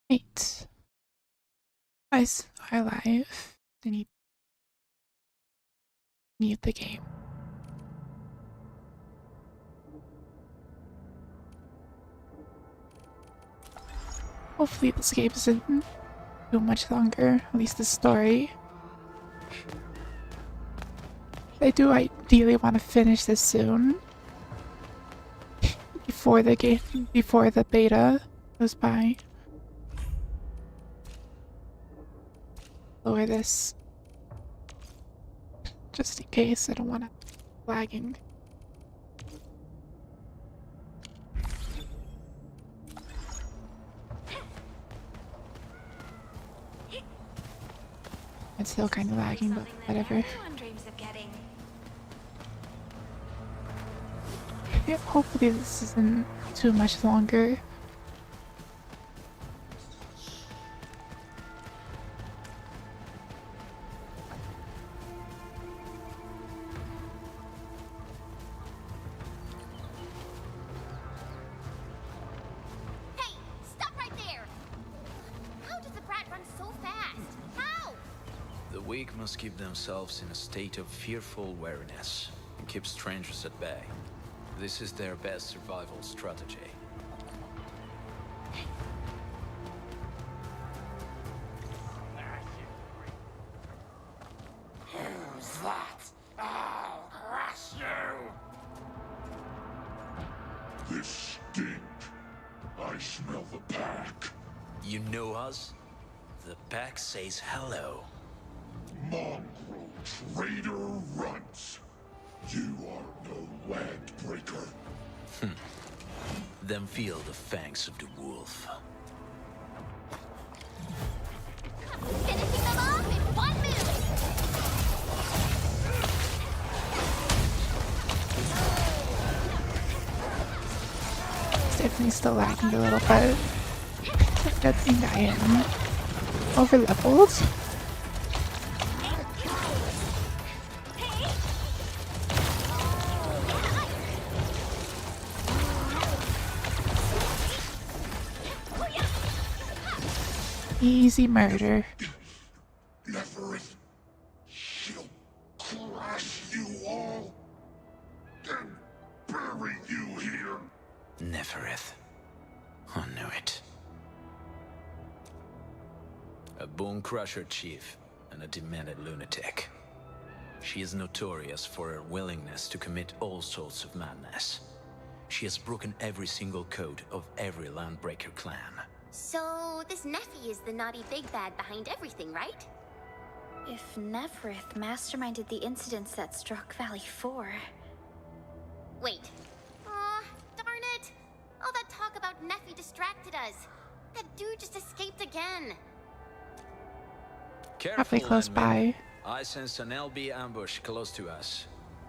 Right. Guys are live. I need to mute the game. Hopefully this game isn't too much longer, at least the story. I do ideally want to finish this soon. Before the beta goes by. Lower this. Just in case, I don't want to lagging. It's still kind of lagging, but whatever. Yeah, hopefully this isn't too much longer. Hey, stop right there! How does the brat run so fast? How? The weak must keep themselves in a state of fearful wariness and keep strangers at bay. This is their best survival strategy. Who's that? I'll crush you! This stink. I smell the pack. You know us? The pack says hello. Mongrel traitor runts. You are no land breaker. Then feel the fangs of the wolf. Finishing them off in one move! It's definitely still lagging a little bit. I think I am over leveled. Easy murder. Neferith. She'll crush you all. And bury you here. Neferith. I knew it. A bone crusher chief and a demented lunatic. She is notorious for her willingness to commit all sorts of madness. She has broken every single code of every Landbreaker clan. So, this Nephi is the naughty big bad behind everything, right? If Neferith masterminded the incidents that struck Valley 4... Wait. Aw, darn it! All that talk about Nephi distracted us. That dude just escaped again. Probably close by. I sense an LB ambush close to us.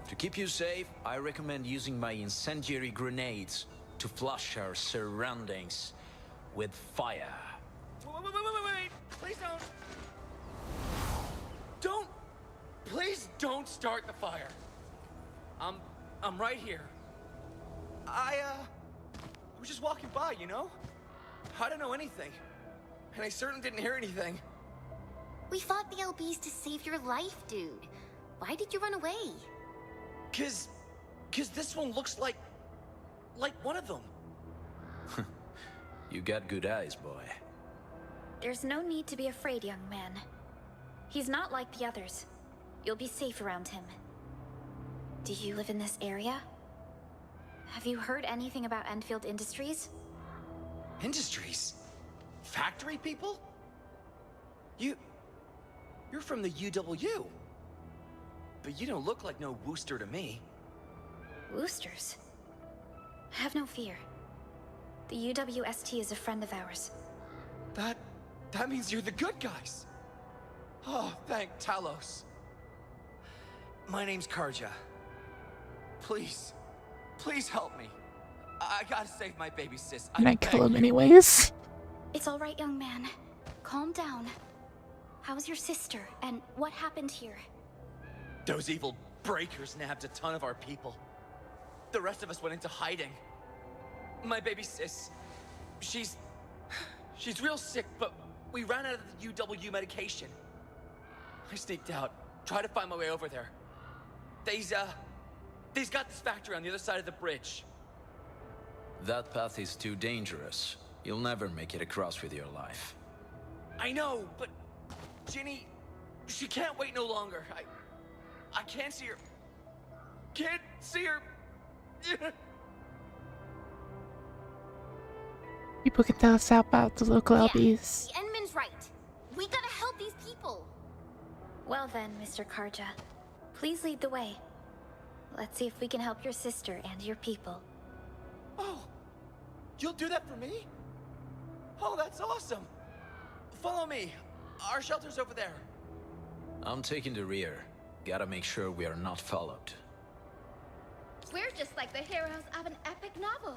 To keep you safe, I recommend using my incendiary grenades to flush our surroundings with fire. Wait! Please don't! Don't! Please don't start the fire. I'm right here. I was just walking by, you know? I don't know anything. And I certainly didn't hear anything. We fought the LBs to save your life, dude. Why did you run away? Cause this one looks like one of them. You got good eyes, boy. There's no need to be afraid, young man. He's not like the others. You'll be safe around him. Do you live in this area? Have you heard anything about Enfield Industries? Industries? Factory people? You're from the UW. But you don't look like no Wooster to me. Woosters? Have no fear. The UWST is a friend of ours. That means you're the good guys. Oh, thank Talos. My name's Karja. Please help me. I gotta save my baby sis. And I kill him anyways. It's all right, young man. Calm down. How's your sister, and what happened here? Those evil breakers nabbed a ton of our people. The rest of us went into hiding. My baby sis, she's She's real sick, but we ran out of the UW medication. I sneaked out, tried to find my way over there. They's got this factory on the other side of the bridge. That path is too dangerous. You'll never make it across with your life. I know, but Ginny, she can't wait no longer. I can't see her. Can't see her. People can tell us about the local LBs. The Enman's right. We gotta help these people. Well then, Mr. Karja, please lead the way. Let's see if we can help your sister and your people. Oh, you'll do that for me? Oh, that's awesome. Follow me. Our shelter's over there. I'm taking the rear. Gotta make sure we are not followed. We're just like the heroes of an epic novel.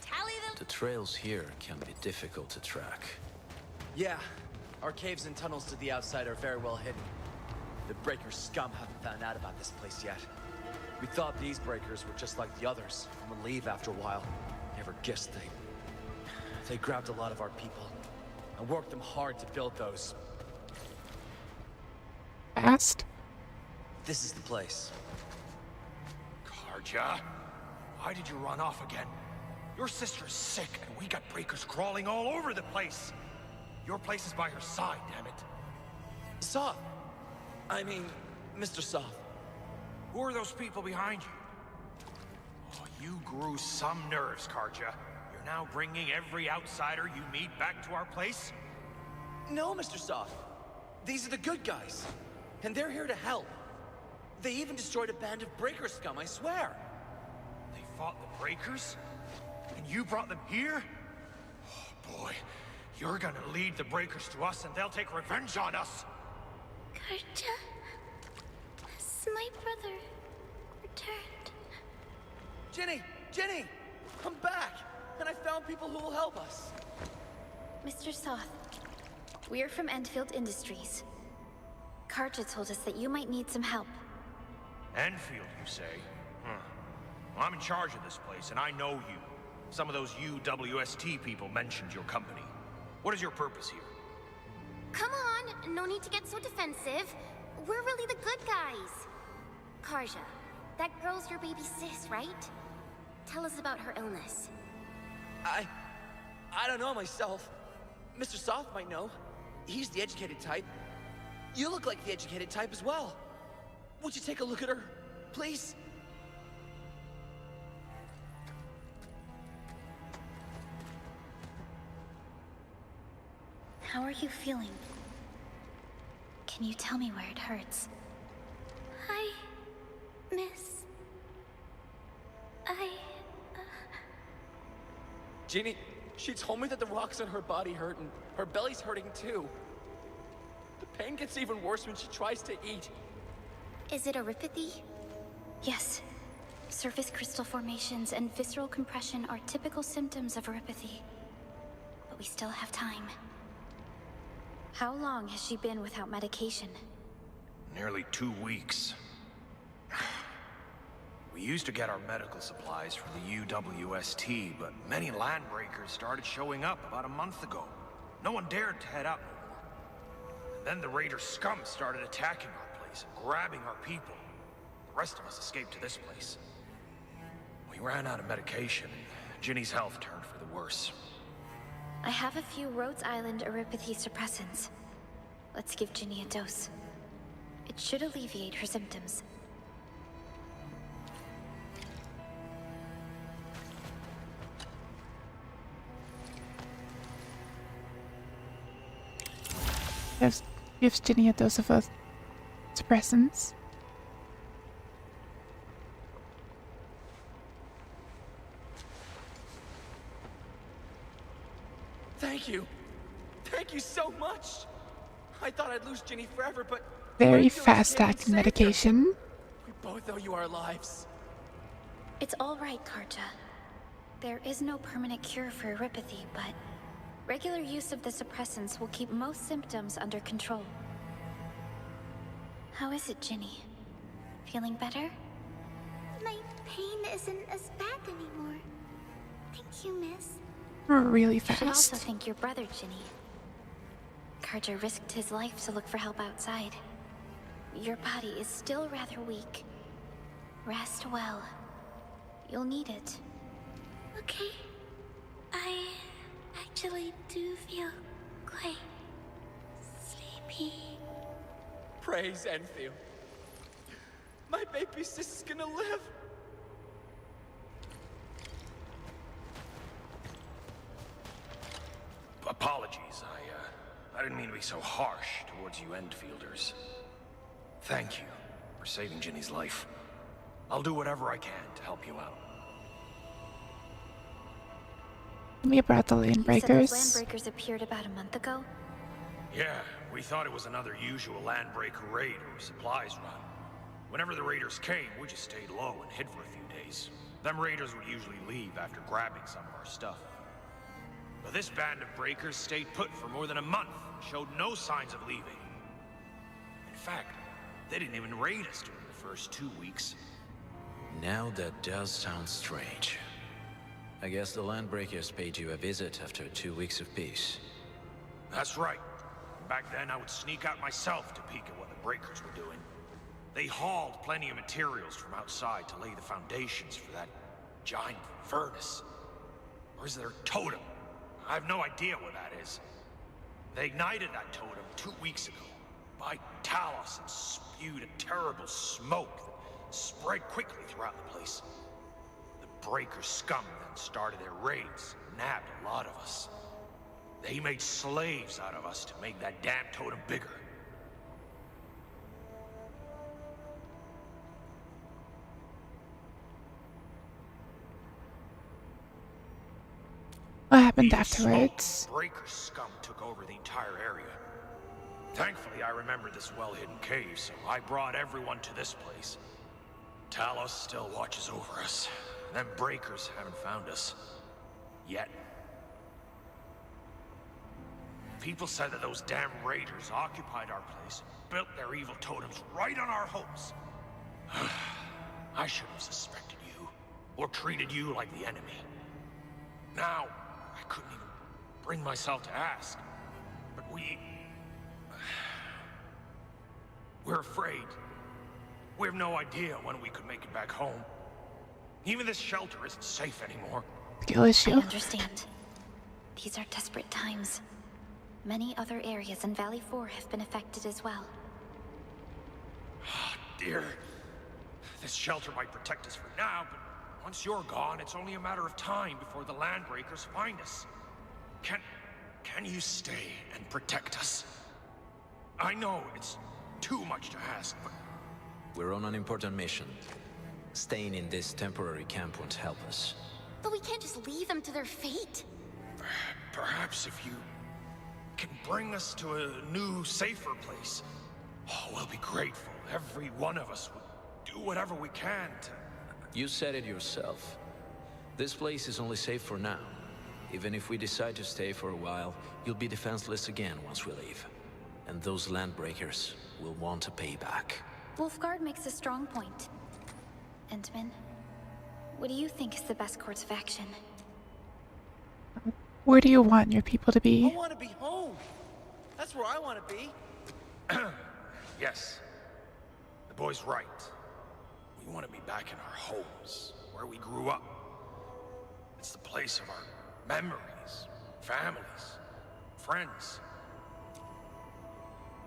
Tally them. The trails here can be difficult to track. Yeah, our caves and tunnels to the outside are very well hidden. The Breaker scum haven't found out about this place yet. We thought these Breakers were just like the others and would leave after a while. Never guessed they grabbed a lot of our people and worked them hard to build those. Fast? This is the place. Karja, why did you run off again? Your sister's sick, and we got breakers crawling all over the place. Your place is by her side, damn it. Soth. I mean, Mr. Soth. Who are those people behind you? Oh, you grew some nerves, Karja. You're now bringing every outsider you meet back to our place? No, Mr. Soth. These are the good guys, and they're here to help. They even destroyed a band of Breaker scum, I swear. They fought the breakers? And you brought them here? Oh boy, you're gonna lead the breakers to us and they'll take revenge on us! Karja, my brother returned. Ginny! Ginny! I'm back! And I found people who will help us. Mr. Soth, we are from Enfield Industries. Karja told us that you might need some help. Enfield, you say? Well, I'm in charge of this place, and I know you. Some of those UWST people mentioned your company. What is your purpose here? Come on, no need to get so defensive. We're really the good guys. Karja, that girl's your baby sis, right? Tell us about her illness. I don't know myself. Mr. Soth might know. He's the educated type. You look like the educated type as well. Would you take a look at her, please? How are you feeling? Can you tell me where it hurts? Hi, miss. Ginny, she told me that the rocks on her body hurt and her belly's hurting too. The pain gets even worse when she tries to eat. Is it erypathy? Yes. Surface crystal formations and visceral compression are typical symptoms of erypathy. But we still have time. How long has she been without medication? Nearly 2 weeks. We used to get our medical supplies from the UWST, but many landbreakers started showing up about a month ago. No one dared to head up no more. And then the Raider scum started attacking our place and grabbing our people. The rest of us escaped to this place. We ran out of medication, and Ginny's health turned for the worse. I have a few Rhodes Island erypathy suppressants. Let's give Ginny a dose. It should alleviate her symptoms. Gives Ginny a dose of suppressants. Thank you. Thank you so much. I thought I'd lose Ginny forever, but... Very you came fast and acting saved her. medication. We both owe you our lives. It's all right, Karja. There is no permanent cure for erypathy, but regular use of the suppressants will keep most symptoms under control. How is it, Ginny? Feeling better? My pain isn't as bad anymore. Thank you, miss. really You should also fast. thank your brother, Ginny. Karja risked his life to look for help outside. Your body is still rather weak. Rest well. You'll need it. Okay. I actually do feel quite sleepy. Praise Enfield. My baby sister's gonna live. Apologies, I didn't mean to be so harsh towards you Enfielders. Thank you for saving Ginny's life. I'll do whatever I can to help you out. Tell me about the land You said those breakers. landbreakers appeared about a month ago? Yeah, we thought it was another usual landbreaker raid or supplies run. Whenever the raiders came, we just stayed low and hid for a few days. Them raiders would usually leave after grabbing some of our stuff. But this band of breakers stayed put for more than a month and showed no signs of leaving. In fact, they didn't even raid us during the first 2 weeks. Now that does sound strange. I guess the Landbreakers paid you a visit after 2 weeks of peace. That's right. Back then, I would sneak out myself to peek at what the breakers were doing. They hauled plenty of materials from outside to lay the foundations for that giant furnace. Or is there a totem? I have no idea what that is. They ignited that totem 2 weeks ago by Talos and spewed a terrible smoke that spread quickly throughout the place. The breaker scum then started their raids, nabbed a lot of us. They made slaves out of us to make that damn totem bigger. What happened Each smoke, afterwards? breaker scum took over the entire area. Thankfully, I remembered this well-hidden cave, so I brought everyone to this place. Talos still watches over us. Them breakers haven't found us. Yet. People said that those damn raiders occupied our place and built their evil totems right on our homes. I should have suspected you, or treated you like the enemy. Now, I couldn't even bring myself to ask. But we're afraid. We have no idea when we could make it back home. Even this shelter isn't safe anymore. Skill I issue. understand. These are desperate times. Many other areas in Valley 4 have been affected as well. Dear, this shelter might protect us for now, but once you're gone, it's only a matter of time before the Landbreakers find us. Can you stay and protect us? I know it's too much to ask, but We're on an important mission. Staying in this temporary camp won't help us. But we can't just leave them to their fate. perhaps if you can bring us to a new, safer place, we'll be grateful. Every one of us would do whatever we can to... You said it yourself. This place is only safe for now. Even if we decide to stay for a while, you'll be defenseless again once we leave. And those Landbreakers will want to pay back. Wolfguard makes a strong point. Entman, what do you think is the best course of action? Where do you want your people to I be? want to be home. That's where I want to be. Yes. The boy's right. We want to be back in our homes, where we grew up. It's the place of our memories, families, friends.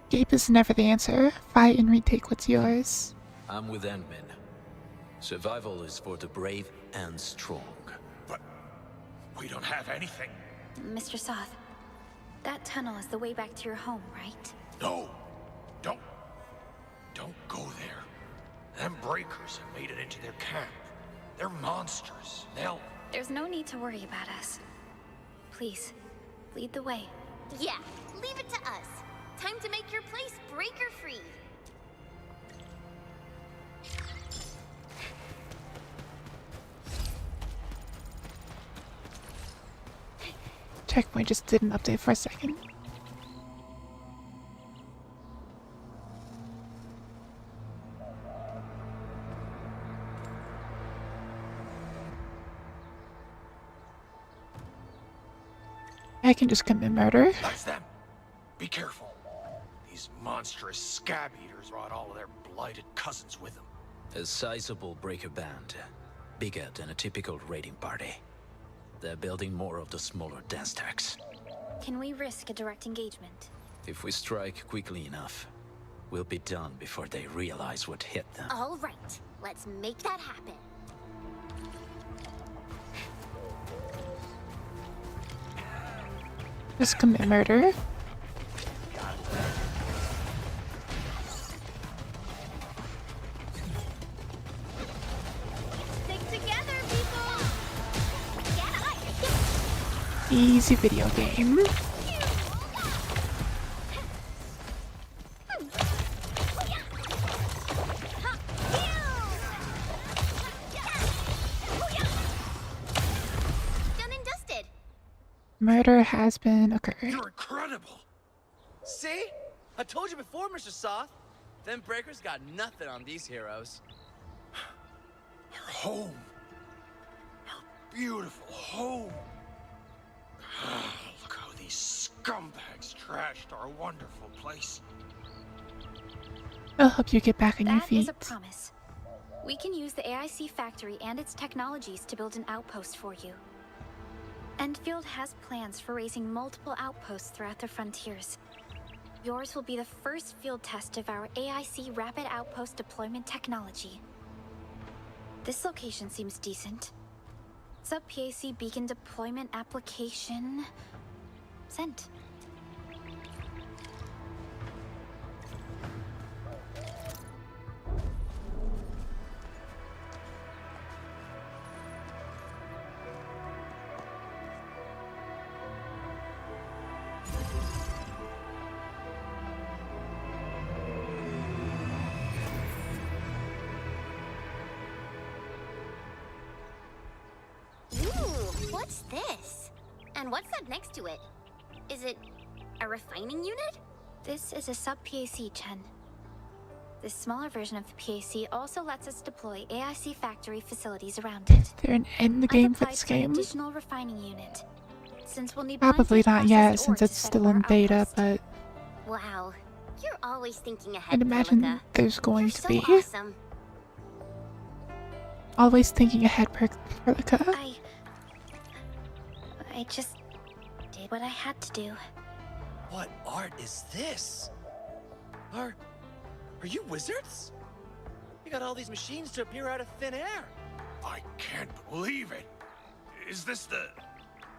Escape is never the answer. Fight and retake what's yours. I'm with Endman. Survival is for the brave and strong. But we don't have anything. Mr. Soth, that tunnel is the way back to your home, right? No. Don't go there. Them breakers have made it into their camp. They're monsters. There's no need to worry about us. Please, lead the way. Yeah, leave it to us. Time to make your place breaker-free. Checkpoint just didn't update for a second. I can just commit murder. That's them. Be careful. These monstrous scab eaters brought all of their blighted cousins with them. A sizable breaker band, bigger than a typical raiding party. They're building more of the smaller dance tags. Can we risk a direct engagement? If we strike quickly enough, we'll be done before they realize what hit them. All right, let's make that happen. Just commit murder. Stick together, people! Get up! Easy video game. Done and dusted. Murder has been occurred. You're incredible. See? I told you before, Mr. Soth. Them breakers got nothing on these heroes. Your home. Your beautiful home. Look how these scumbags trashed our wonderful place. I'll help you get back on your That feet. is a promise. We can use the AIC factory and its technologies to build an outpost for you. Enfield has plans for raising multiple outposts throughout the frontiers. Yours will be the first field test of our AIC rapid outpost deployment technology. This location seems decent. Sub-PAC beacon deployment application... sent. Ooh, what's this? And what's that next to it? Is it a refining unit? This is a sub-PAC, Chen. This smaller version of the PAC also lets us deploy AIC factory facilities around it. Is there an end game for I've this applied for an game? additional refining unit. Since we'll need Probably plenty of not yet, processed ore since to it's set still up in our beta, outpost. but Wow, you're always thinking ahead, I'd imagine Perlica. there's going You're to so be. awesome. Always thinking ahead, Perlica. I just did what I had to do. What art is this? Are you wizards? You got all these machines to appear out of thin air. I can't believe it. Is this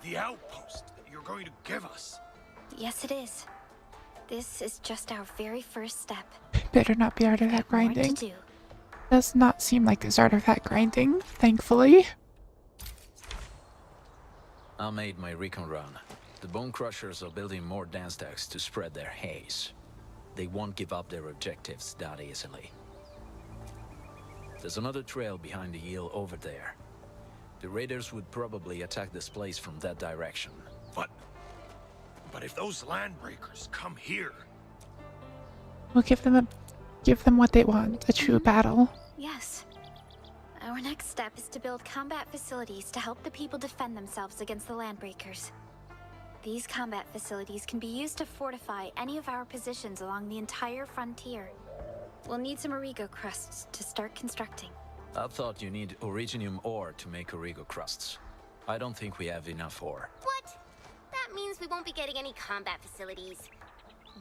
the outpost that you're going to give us? Yes, it is. This is just our very first step. Better not be artifact More to grinding. do. Does not seem like there's artifact grinding, thankfully. I made my recon run. The Bone Crushers are building more dance stacks to spread their haze. They won't give up their objectives that easily. There's another trail behind the hill over there. The raiders would probably attack this place from that direction. But if those landbreakers come here, We'll give them what they want, a true battle. Yes. Our next step is to build combat facilities to help the people defend themselves against the landbreakers. These combat facilities can be used to fortify any of our positions along the entire frontier. We'll need some Origo crusts to start constructing. I thought you need originium ore to make Origo crusts. I don't think we have enough ore. What? That means we won't be getting any combat facilities.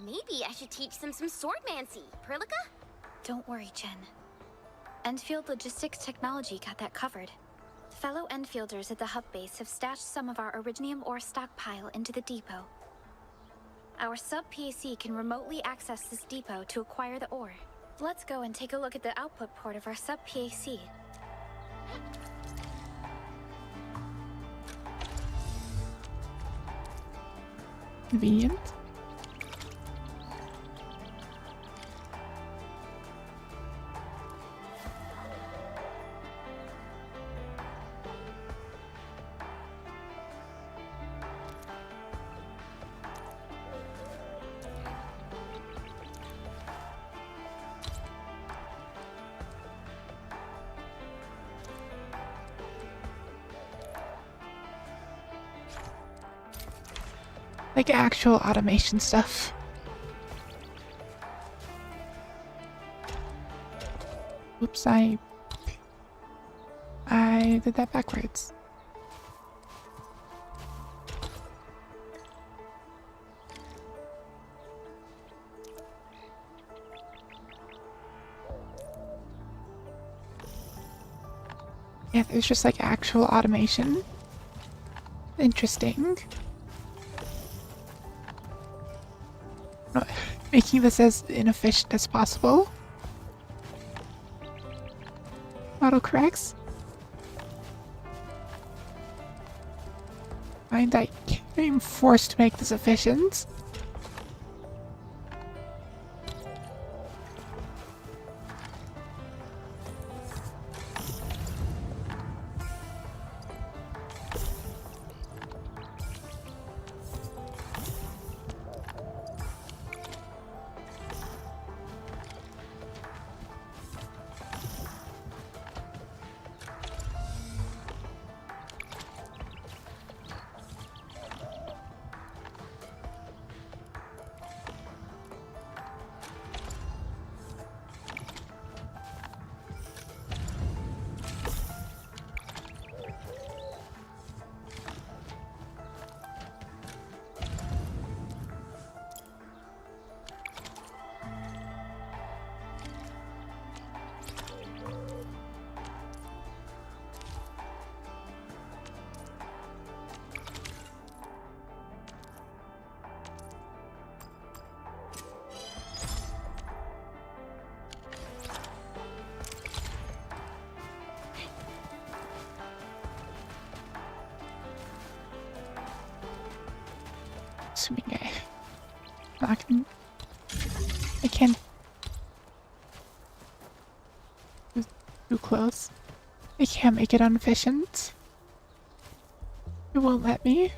Maybe I should teach them some swordmancy, Perlica? Don't worry, Jen. Enfield Logistics Technology got that covered. Fellow Enfielders at the hub base have stashed some of our originium ore stockpile into the depot. Our sub-PAC can remotely access this depot to acquire the ore. Let's go and take a look at the output port of our sub-PAC. Convenient. Like actual automation stuff. Oops, I did that backwards. Yeah, there's just like actual automation. Interesting. Making this as inefficient as possible. Autocorrects. Find I'm forced to make this efficient. Assuming I can't too close. I can't make it inefficient. It won't let me.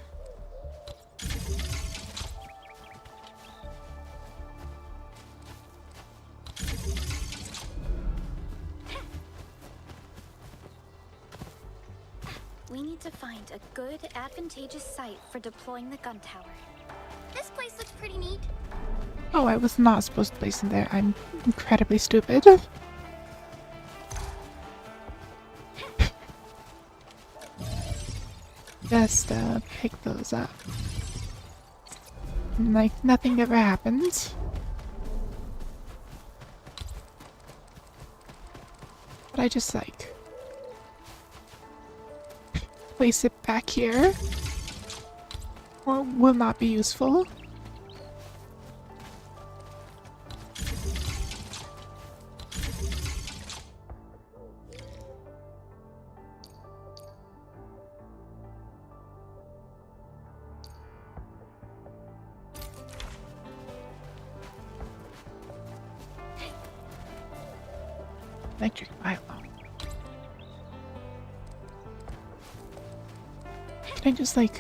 We need to find a good, advantageous site for deploying the gun tower. This place looks pretty neat. Oh, I was not supposed to place them there. I'm incredibly stupid. Just pick those up. Like nothing ever happens. But I just like place it back here. Or will not be useful. Electric pylon. Can I just like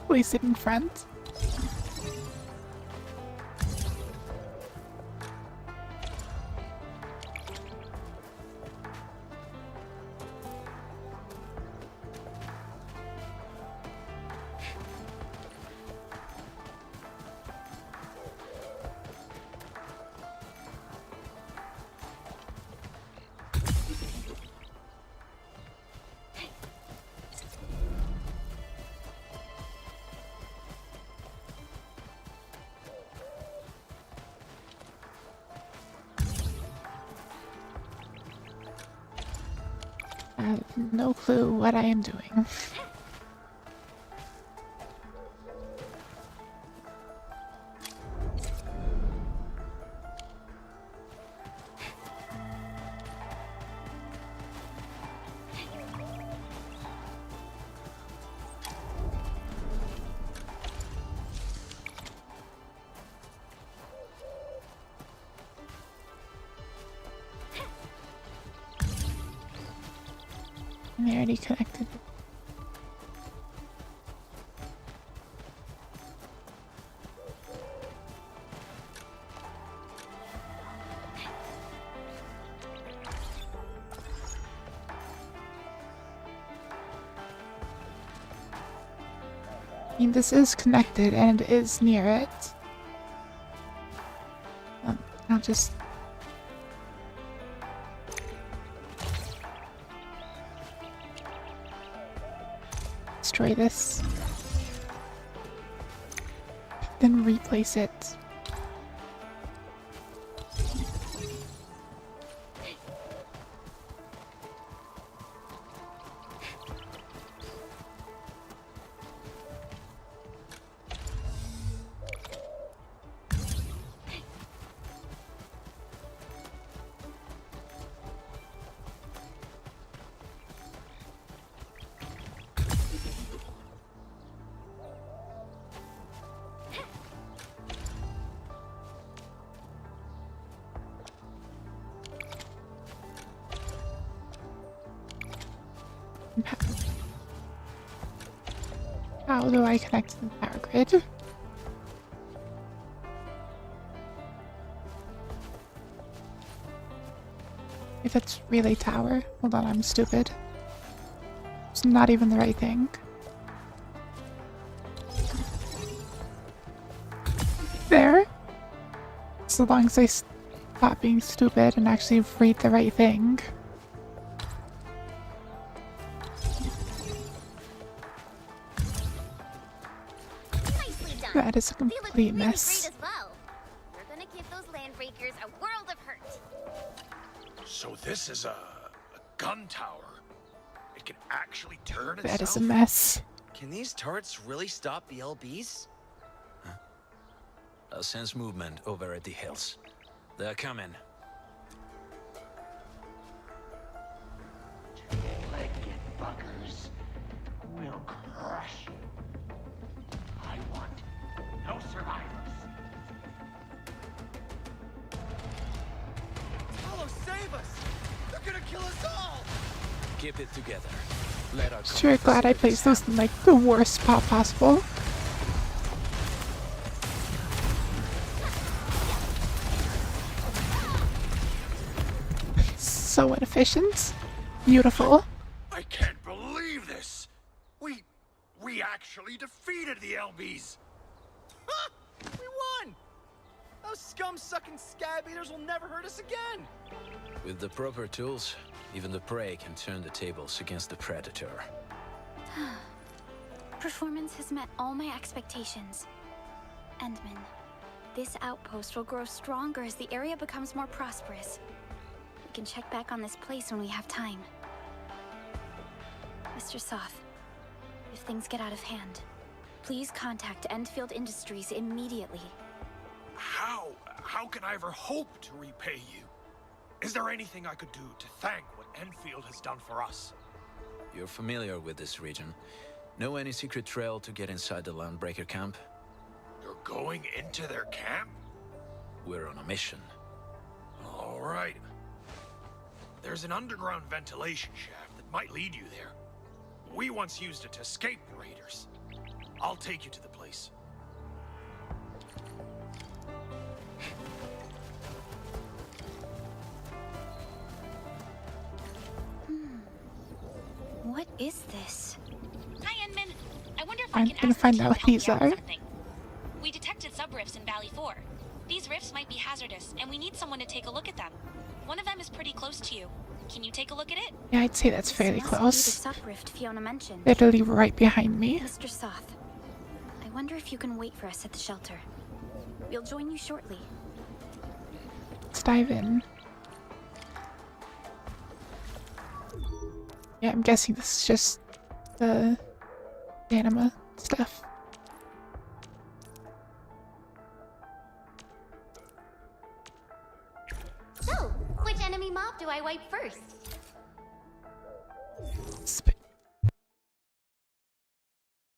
place it in front? I have no clue what I am doing. I'm already connected. I mean, this is connected and it is near it. I'll just... destroy this. Then replace it. How do I connect to the power grid? If it's relay tower. Hold on, I'm stupid. It's not even the right thing. There. So long as I stop being stupid and actually read the right thing. That is a complete mess. Great as well. We're gonna give those landbreakers a world of hurt. So this is a gun tower. It can actually turn itself? That is a mess. Can these turrets really stop the LBs? I sense movement over at the hills. They're coming. Two-legged buggers will crush you. I want no survivors. Talos, save us! They're gonna kill us all! Keep it together. Let our Sure glad I placed those in like the worst spot possible. So inefficient. Beautiful. I can't believe this! We actually defeated the LBs! Ha! We won! Those scum-sucking scab eaters will never hurt us again! With the proper tools, even the prey can turn the tables against the predator. Performance has met all my expectations. Endman, this outpost will grow stronger as the area becomes more prosperous. We can check back on this place when we have time. Mr. Soth, if things get out of hand, please contact Enfield Industries immediately. How can I ever hope to repay you? Is there anything I could do to thank what Enfield has done for us? You're familiar with this region. Know any secret trail to get inside the Landbreaker camp? You're going into their camp? We're on a mission. All right. There's an underground ventilation shaft that might lead you there. We once used it to escape the raiders. I'll take you to the place. What is this? Hi, Enman. I wonder if I'm I can gonna ask find the team out to help these me out with are. something. We detected sub-rifts in Valley 4. These rifts might be hazardous, and we need someone to take a look at them. One of them is pretty close to you. Can you take a look at it? Yeah, I'd say that's fairly This must close. be the sub-rift Fiona mentioned. Literally right behind me. Mr. Soth, I wonder if you can wait for us at the shelter. We'll join you shortly. Let's dive in. Yeah, I'm guessing this is just the anima stuff. So, which enemy mob do I wipe first?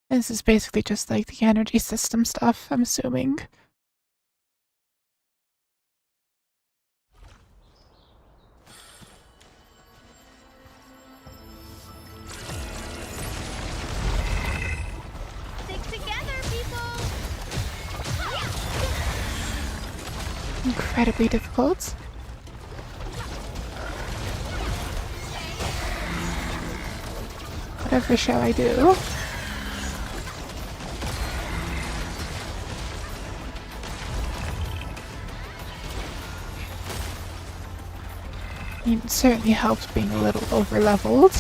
This is basically just like the energy system stuff, I'm assuming. Stick together, people! Incredibly difficult. Whatever shall I do? I mean, it certainly helps being a little over-leveled.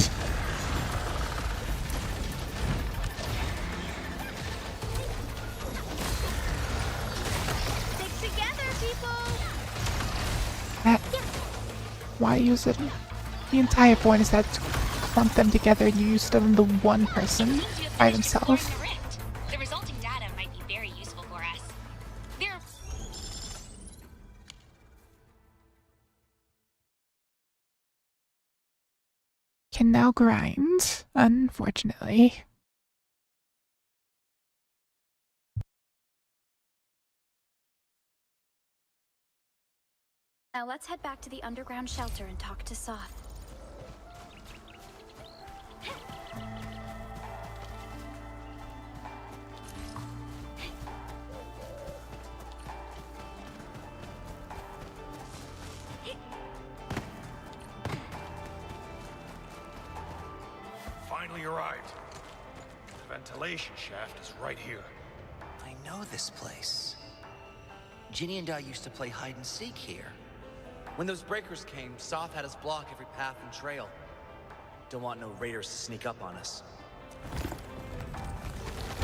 Stick together, people! Why use it? The entire point is that to clump them together and you use them on the one person Seems you have by managed to explore themselves. the rift. The resulting data might be very useful for us. There. Can now grind, unfortunately. Now let's head back to the underground shelter and talk to Soth. Finally arrived. The ventilation shaft is right here. I know this place. Ginny and I used to play hide and seek here. When those breakers came, Soth had us block every path and trail. Don't want no raiders to sneak up on us.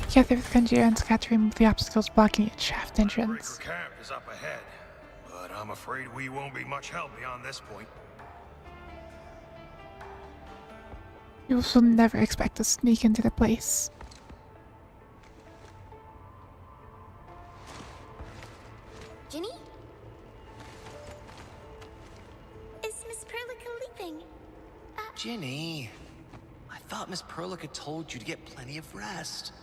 Together with Kanjira and Scott to remove the obstacles blocking its shaft Breaker entrance. camp is up ahead, but I'm afraid we won't be much help beyond this point. You will never expect to sneak into the place. Ginny? Is Miss Perlica leaving? Ginny, I thought Miss Perlica told you to get plenty of rest.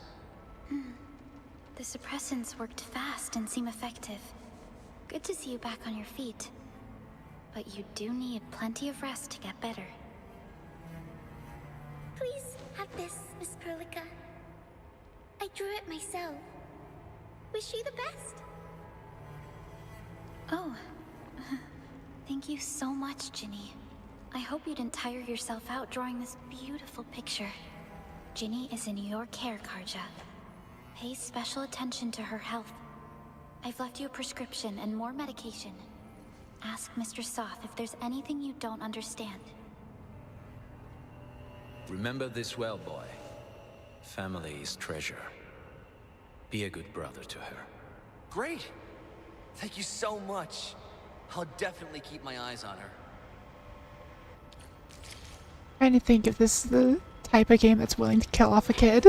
The suppressants worked fast and seem effective. Good to see you back on your feet. But you do need plenty of rest to get better. Please have this, Miss Perlica. I drew it myself. Wish you the best. Oh, thank you so much, Ginny. I hope you didn't tire yourself out drawing this beautiful picture. Ginny is in your care, Karja. Pay special attention to her health. I've left you a prescription and more medication. Ask Mr. Soth if there's anything you don't understand. Remember this well, boy. Family is treasure. Be a good brother to her. Great. Thank you so much. I'll definitely keep my eyes on her. Trying to think if this is the type of game that's willing to kill off a kid.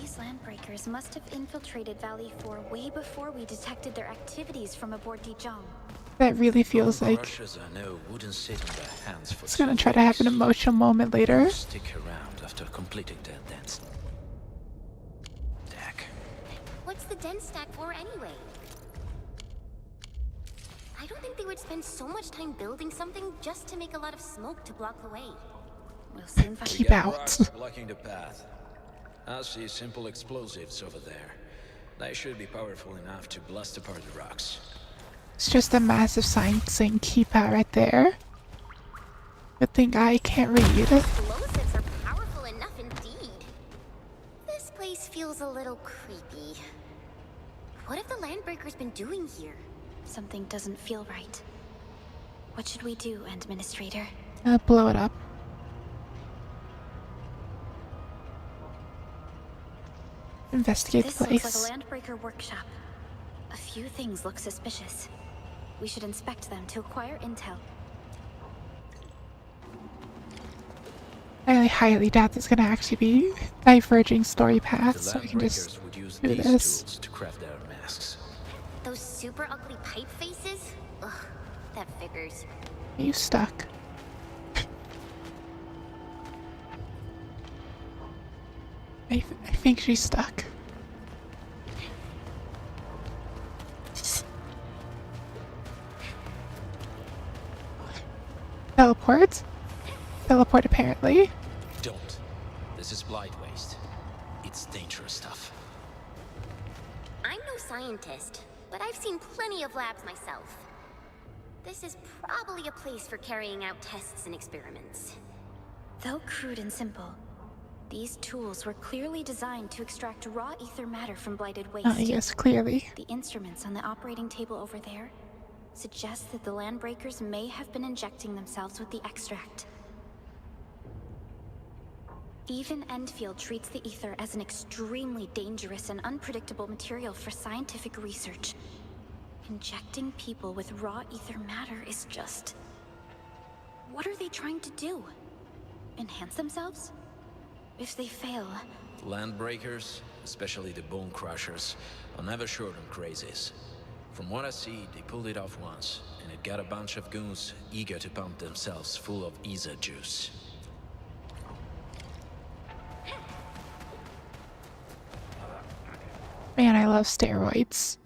These landbreakers must have infiltrated Valley 4 way before we detected their activities from aboard Dijon. That really feels Bone like crushers, I know, wouldn't sit on their hands for it's gonna 2 try to have an weeks. emotional moment later. Stick around after completing their dance. Deck. What's the den stack for anyway? I don't think they would spend so much time building something just to make a lot of smoke to block the way. We'll soon find Keep We got out. rocks blocking the path. I see simple explosives over there. They should be powerful enough to blast apart the rocks. It's just a massive sign saying keep out right there. Good thing I can't read. Explosives are powerful enough indeed. This place feels a little creepy. What have the Landbreakers been doing here? Something doesn't feel right. What should we do, Administrator? Blow it up. Investigate This the looks place. like a Landbreaker workshop. A few things look suspicious. We should inspect them to acquire intel. I highly doubt there's gonna actually be diverging story paths, The so I can just Landbreakers would use do these this. tools to craft their masks. Those super ugly pipe faces? Ugh, that figures. Are you stuck? I think she's stuck. Teleport? Teleport apparently. Don't. This is blight waste. It's dangerous stuff. I'm no scientist, but I've seen plenty of labs myself. This is probably a place for carrying out tests and experiments. Though crude and simple, these tools were clearly designed to extract raw ether matter from blighted waste. Yes, clearly. The instruments on the operating table over there, suggests that the Landbreakers may have been injecting themselves with the extract. Even Enfield treats the ether as an extremely dangerous and unpredictable material for scientific research. Injecting people with raw ether matter is just... What are they trying to do? Enhance themselves? If they fail... Landbreakers, especially the Bone Crushers, are never short on crazies. From what I see, they pulled it off once, and it got a bunch of goons eager to pump themselves full of Isa juice. Man, I love steroids.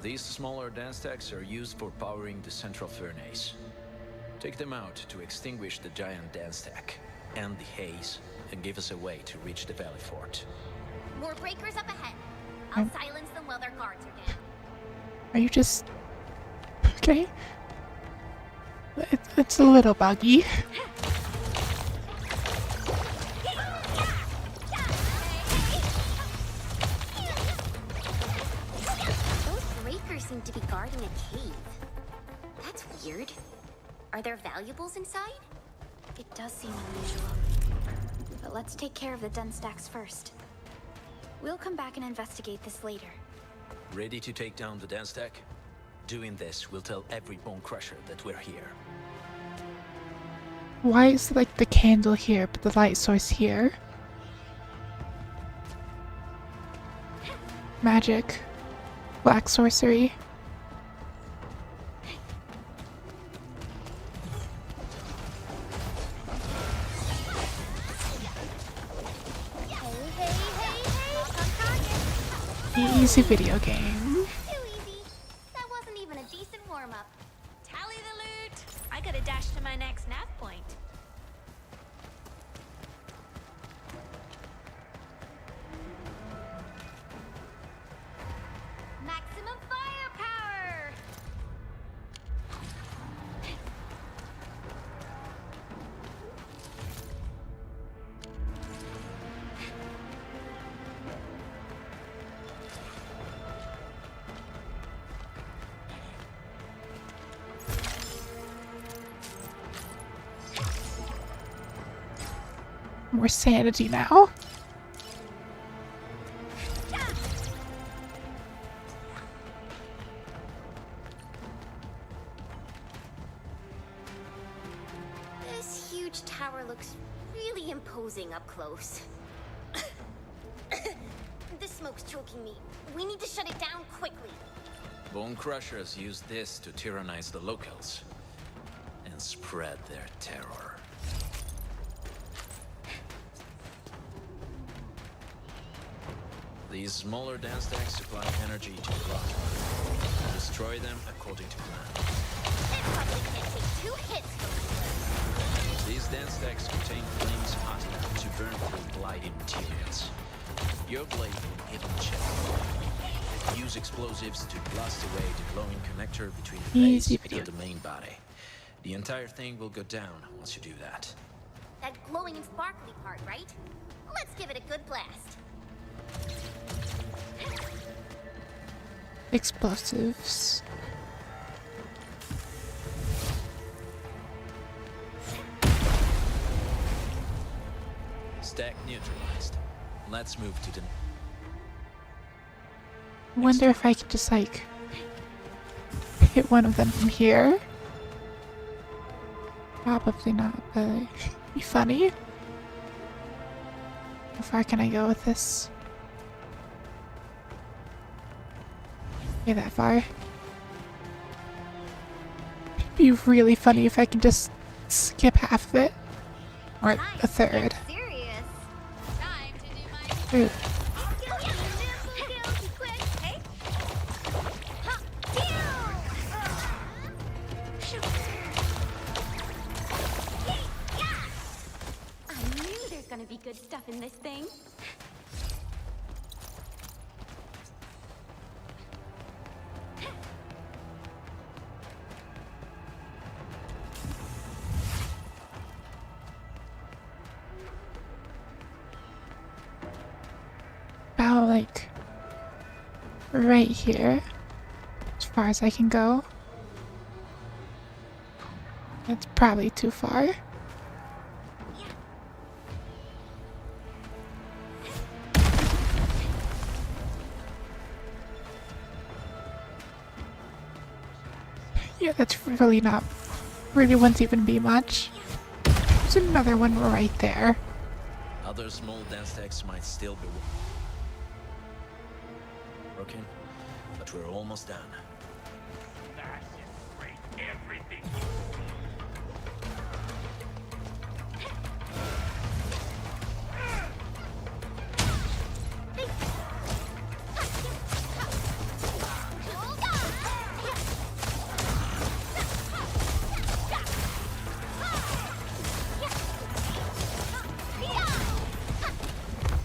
These smaller dance stacks are used for powering the central furnace. Take them out to extinguish the giant dance stack, end the haze, and give us a way to reach the Valley Fort. More breakers up ahead. I'll silence them while their guards are down. Are you just... Okay. It's a little buggy. Those breakers seem to be guarding a cave. That's weird. Are there valuables inside? It does seem unusual. But let's take care of the den stacks first. We'll come back and investigate this later. Ready to take down the dance stack? Doing this will tell every Bone Crusher that we're here. Why is like the candle here, but the light source here? Magic. Black sorcery. Easy video game. Too easy. That wasn't even a decent warm-up. Tally the loot! I gotta dash to my next nav point. Maximum firepower! More sanity now. This huge tower looks really imposing up close. The smoke's choking me. We need to shut it down quickly. Bone Crushers use this to tyrannize the locals and spread their terror. These smaller dance stacks supply energy to the rock. Destroy them according to plan. It probably can't take 2 hits from These dance stacks contain flames hot enough to burn through blighting materials. Your blade will hit on check. Use explosives to blast away the glowing connector between the base and the main body. The entire thing will go down once you do that. that glowing and sparkly part, right? Let's give it a good blast. Explosives. Stack neutralized. Let's move to the... Wonder if I could just like hit one of them from here. Probably not, but it'd be funny. How far can I go with this? Okay, that far. It'd be really funny if I could just skip half of it. Or a third. Serious. Time to do my... Ooh. I knew there's gonna be good stuff in this thing. About like right here. As far as I can go. That's probably too far. Yeah, that's really not... really wouldn't even be much. There's another one right there. Other small dense techs might still be broken, but we're almost done. Smash and break everything.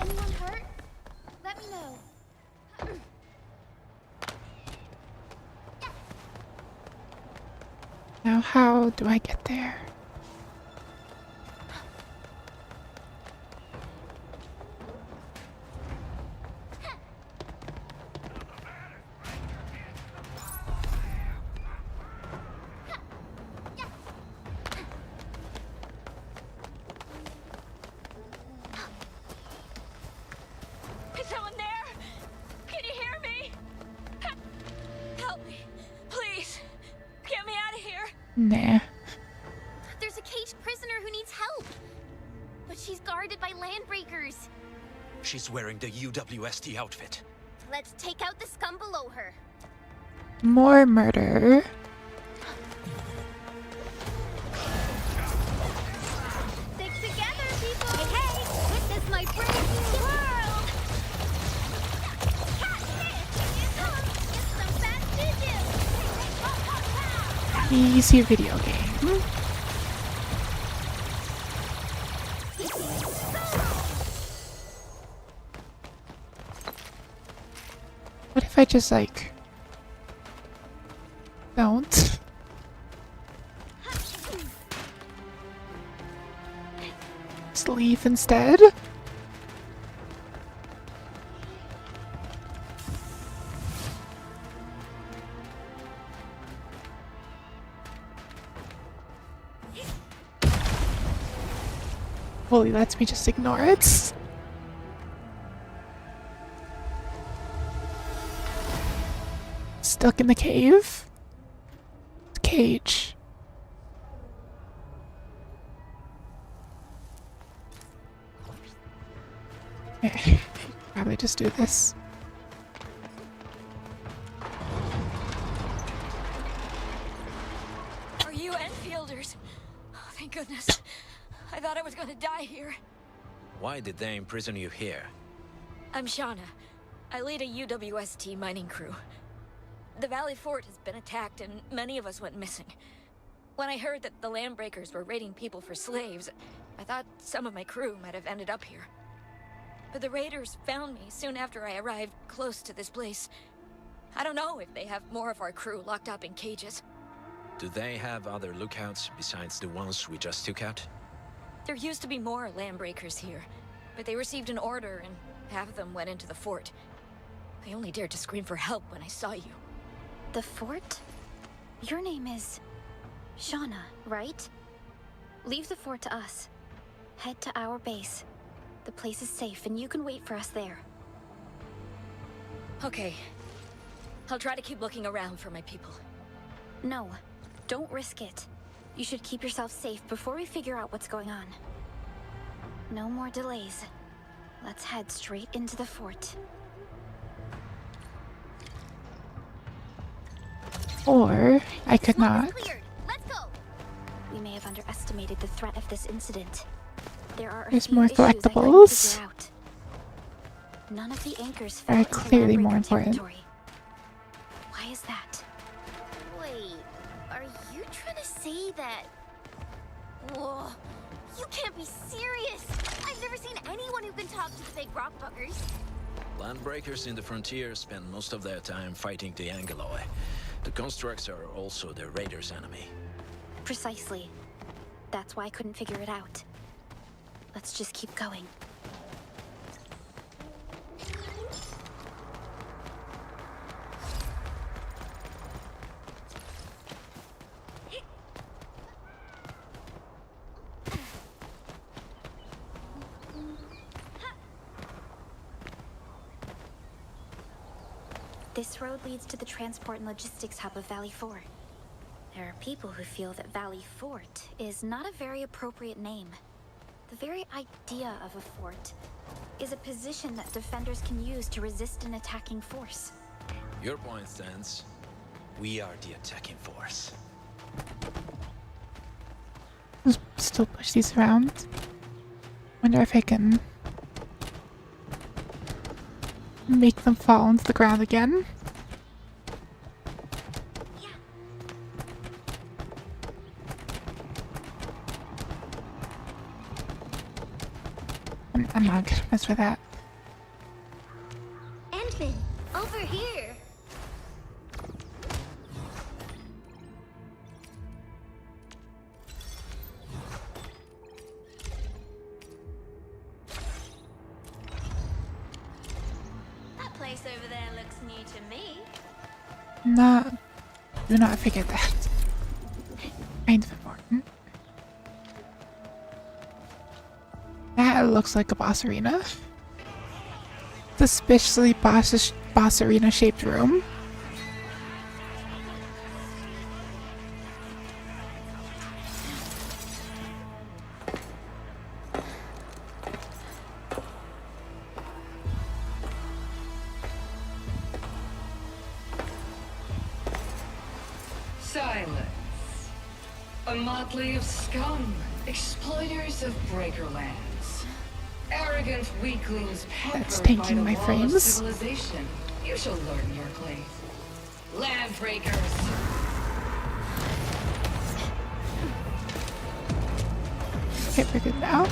Anyone hurt? Let me know. Now how do I get there? Is someone there? Can you hear me? Help me. Please. Get me out of here. Nah. There's a caged prisoner who needs help. But she's guarded by landbreakers. She's wearing the UWST outfit. Let's take out the scum below her. More murder. Stick together, people! Hey, witness my brave new world! Catch this! It's some fast juju! Easy video game. What if I just like don't? Just leave instead? Holy, lets me just ignore it. Stuck in the cave? Cage. Okay, probably just do this. Are you Enfielders? Oh, thank goodness. I thought I was gonna die here. Why did they imprison you here? I'm Shauna. I lead a UWST mining crew. The Valley Fort has been attacked and many of us went missing. When I heard that the Landbreakers were raiding people for slaves, I thought some of my crew might have ended up here. But the raiders found me soon after I arrived close to this place. I don't know if they have more of our crew locked up in cages. Do they have other lookouts besides the ones we just took out? There used to be more Landbreakers here, but they received an order and half of them went into the fort. I only dared to scream for help when I saw you. The fort? Your name is Shauna, right? Leave the fort to us. Head to our base. The place is safe and you can wait for us there. Okay. I'll try to keep looking around for my people. No, don't risk it. You should keep yourself safe before we figure out what's going on. No more delays. Let's head straight into the fort. Or I could not. Cleared. Let's go. We may have underestimated the threat of this incident. There are a There's few more issues I'd like to collectibles. figure out. None of the anchors Are fell into clearly more Landbreaker important. territory. Why is that? Wait, are you trying to say that? Whoa, you can't be serious! I've never seen anyone who can talk to the big rock buggers. Landbreakers in the frontier spend most of their time fighting the Angeloi. The constructs are also the raiders' enemy. Precisely. That's why I couldn't figure it out. Let's just keep going. This road leads to the transport and logistics hub of Valley 4. There are people who feel that Valley Fort is not a very appropriate name. The very idea of a fort is a position that defenders can use to resist an attacking force. Your point stands. We are the attacking force. Just still push these around. Wonder if I can make them fall into the ground again. I'm not gonna mess with that. Endman, over here. That place over there looks new to me. Do not forget that. Kind of important. That looks like a boss arena. Suspiciously boss arena shaped room. Silence. A motley of scum, exploiters of Breakerlands. Arrogant weaklings That's pampered by tanking the my wall of frames. civilization. You shall learn your place. Land breakers. Okay, we're good now.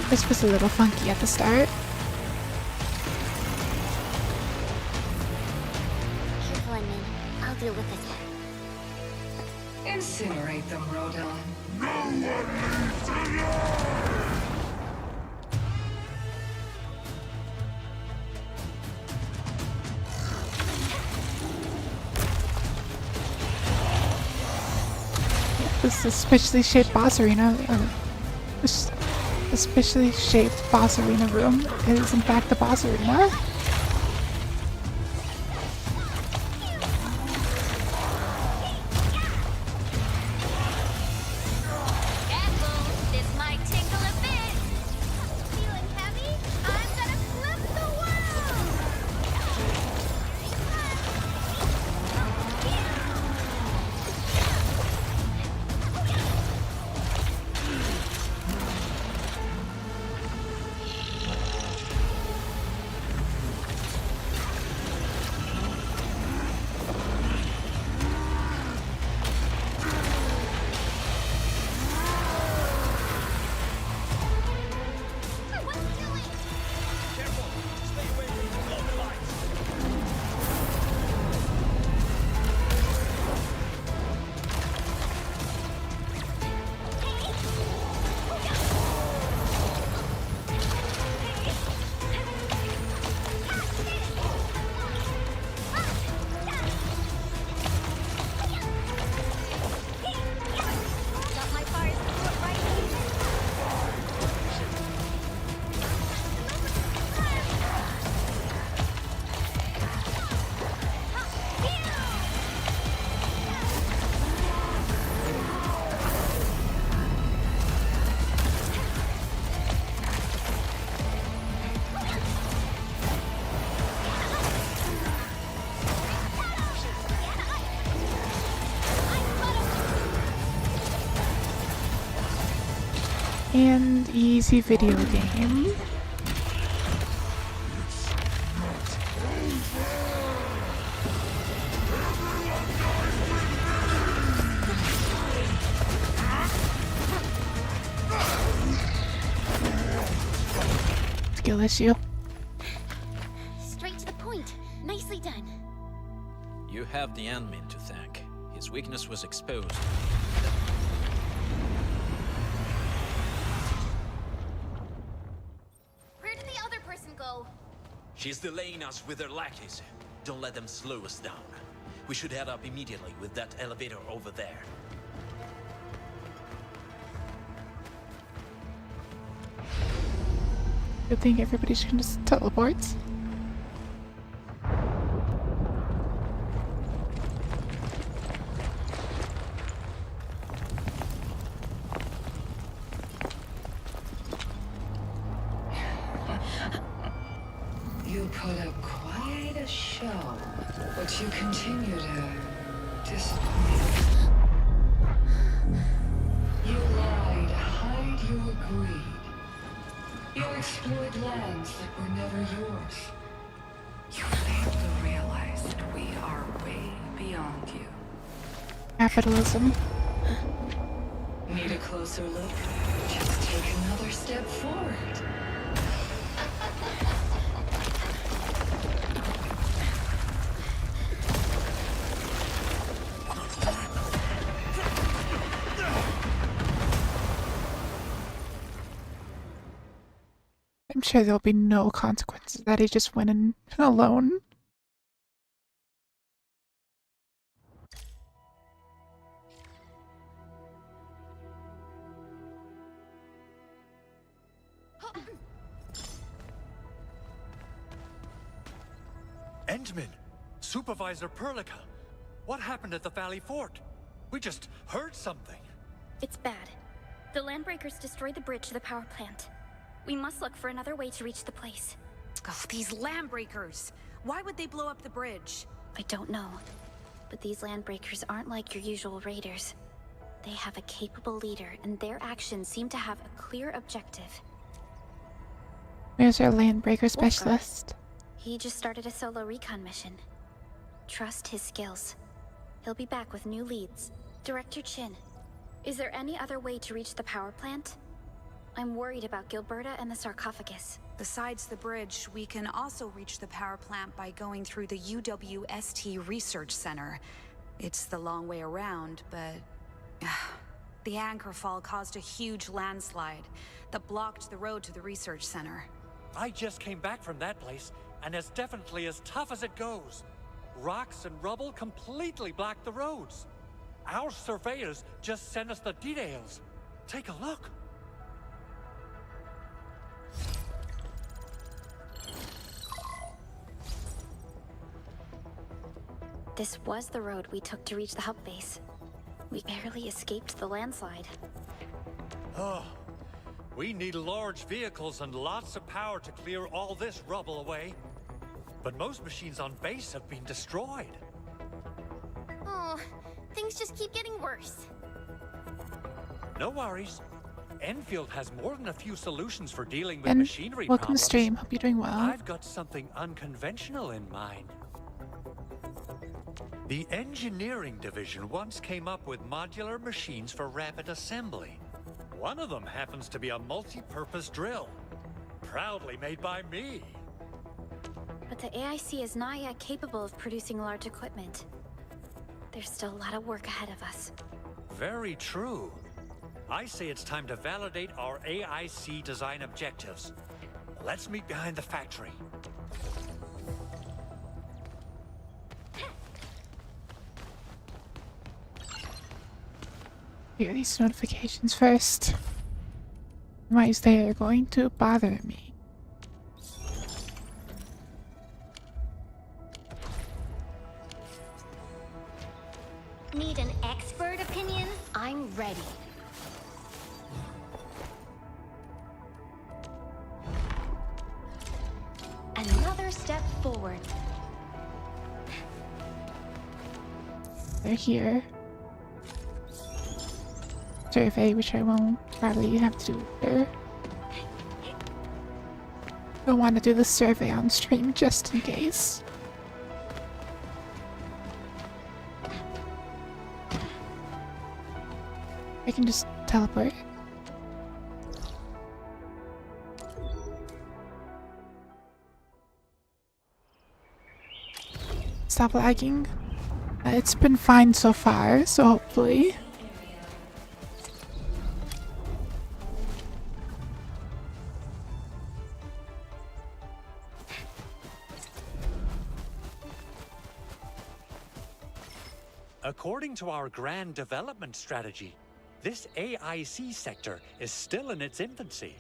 This was a little funky at the start. Careful, Endman. I'll deal with this one. Incinerate them, Rodon. This suspiciously shaped boss arena, this suspiciously shaped boss arena room is in fact the boss arena. Careful, this might tickle a bit. Feeling heavy? I'm gonna flip the world! What's doing? Careful! Stay away from the glowing lights! Got my fire support right here. And easy video game. Skill issue. Straight to the point. Nicely done. You have the Endman to thank. His weakness was exposed. Where did the other person go? She's delaying us with her lackeys. Don't let them slow us down. We should head up immediately with that elevator over there. Good thing everybody can just teleport. You put up quite a show, but you continue to disappoint. You lie to hide your greed. You exploit lands that were never yours. You fail to realize that we are way beyond you. Capitalism. Need a closer look? Just take another step forward. I'm sure there'll be no consequences that he just went in alone. Endman! Supervisor Perlica! What happened at the Valley Fort? We just heard something. It's bad. The Landbreakers destroyed the bridge to the power plant. We must look for another way to reach the place. Oh, these Landbreakers! Why would they blow up the bridge? I don't know. But these Landbreakers aren't like your usual raiders. They have a capable leader, and their actions seem to have a clear objective. Where's our landbreaker specialist? He just started a solo recon mission. Trust his skills. He'll be back with new leads. Director Chin, is there any other way to reach the power plant? I'm worried about Gilberta and the sarcophagus. Besides the bridge, we can also reach the power plant by going through the UWST Research Center. It's the long way around, but... the anchor fall caused a huge landslide that blocked the road to the research center. I just came back from that place, and it's definitely as tough as it goes. Rocks and rubble completely block the roads. Our surveyors just sent us the details. Take a look. This was the road we took to reach the hub base. We barely escaped the landslide. Oh, we need large vehicles and lots of power to clear all this rubble away. But most machines on base have been destroyed. Oh, things just keep getting worse. No worries. Enfield has more than a few solutions for dealing with And machinery welcome to problems. stream. Hope you're doing well. I've got something unconventional in mind. The engineering division once came up with modular machines for rapid assembly. One of them happens to be a multi-purpose drill, proudly made by me. But the AIC is not yet capable of producing large equipment. There's still a lot of work ahead of us. Very true. I say it's time to validate our AIC design objectives. Let's meet behind the factory. Hear these notifications first. Why is they going to bother me? Need an expert opinion? I'm ready. Another step forward. They're here. Survey, which I won't probably have to do later. Don't want to do the survey on stream just in case. I can just teleport. Stop lagging. It's been fine so far, so hopefully. According to our grand development strategy, this AIC sector is still in its infancy.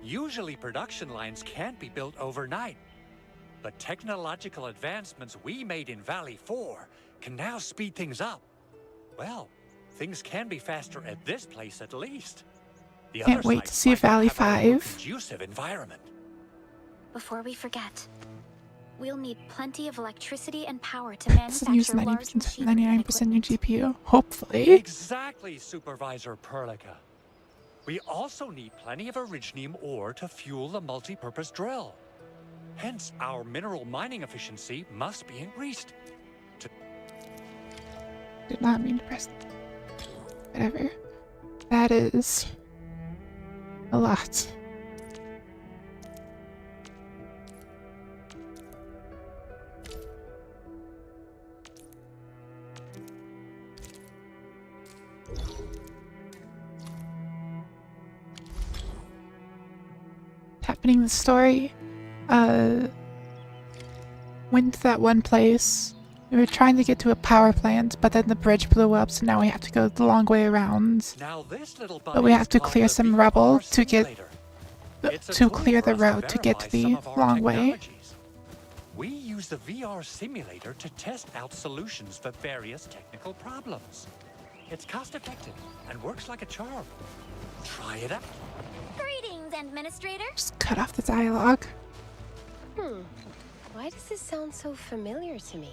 Usually production lines can't be built overnight, but technological advancements we made in Valley 4 can now speed things up. Well, things can be faster at this place at least. The Can't other wait sites to see might Valley have a more 5. conducive environment. before we forget. We'll need plenty of electricity and power to Doesn't use manufacture large 90%, machinery and 99% your equipment. GPU. Hopefully. Exactly, Supervisor Perlica. We also need plenty of originium ore to fuel the multi-purpose drill. Hence, our mineral mining efficiency must be increased. Did not mean to press. Whatever. That is a lot. Happening the story. Went to that one place. We were trying to get to a power plant, but then the bridge blew up, so now we have to go the long way around. Now this little But we have to buddy is clear called some the rubble VR to get simulator. It's a to tool clear for the us to road to get to verify some the of our long way. technologies. We use the VR simulator to test out solutions for various technical problems. It's cost-effective and works like a charm. Try it out. Greetings, Administrator. Just cut off the dialogue. Why does this sound so familiar to me?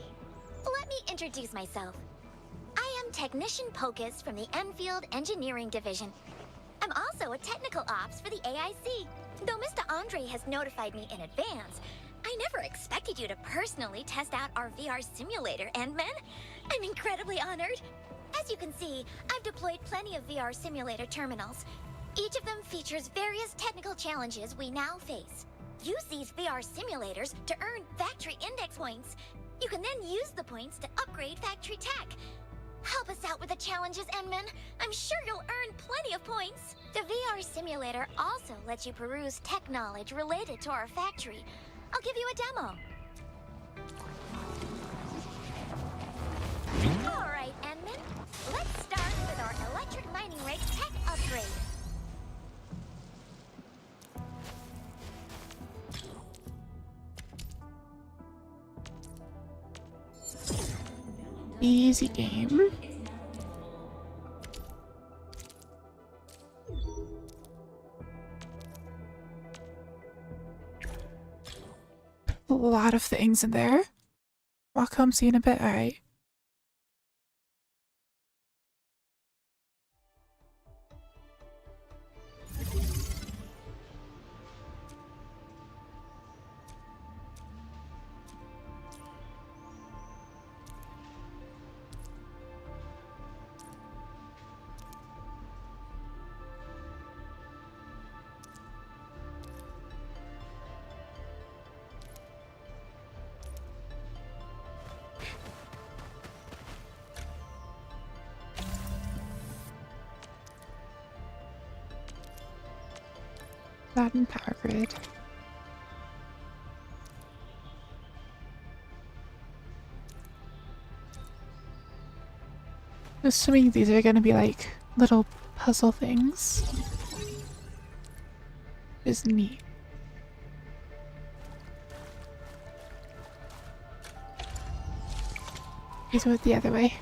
Let me introduce myself. I am Technician Pocus from the Enfield Engineering Division. I'm also a technical ops for the AIC. Though Mr. Andre has notified me in advance, I never expected you to personally test out our VR simulator, Endman. I'm incredibly honored. As you can see, I've deployed plenty of VR simulator terminals. Each of them features various technical challenges we now face. Use these VR simulators to earn factory index points. You can then use the points to upgrade factory tech. Help us out with the challenges, Enman. I'm sure you'll earn plenty of points. The VR simulator also lets you peruse tech knowledge related to our factory. I'll give you a demo. All right, Enman. Let's start with our electric mining rig tech upgrade. Easy game. A lot of things in there. Walk home, see you in a bit. Alright. Not in power grid. Assuming these are gonna be like little puzzle things. Is neat. These went the other way.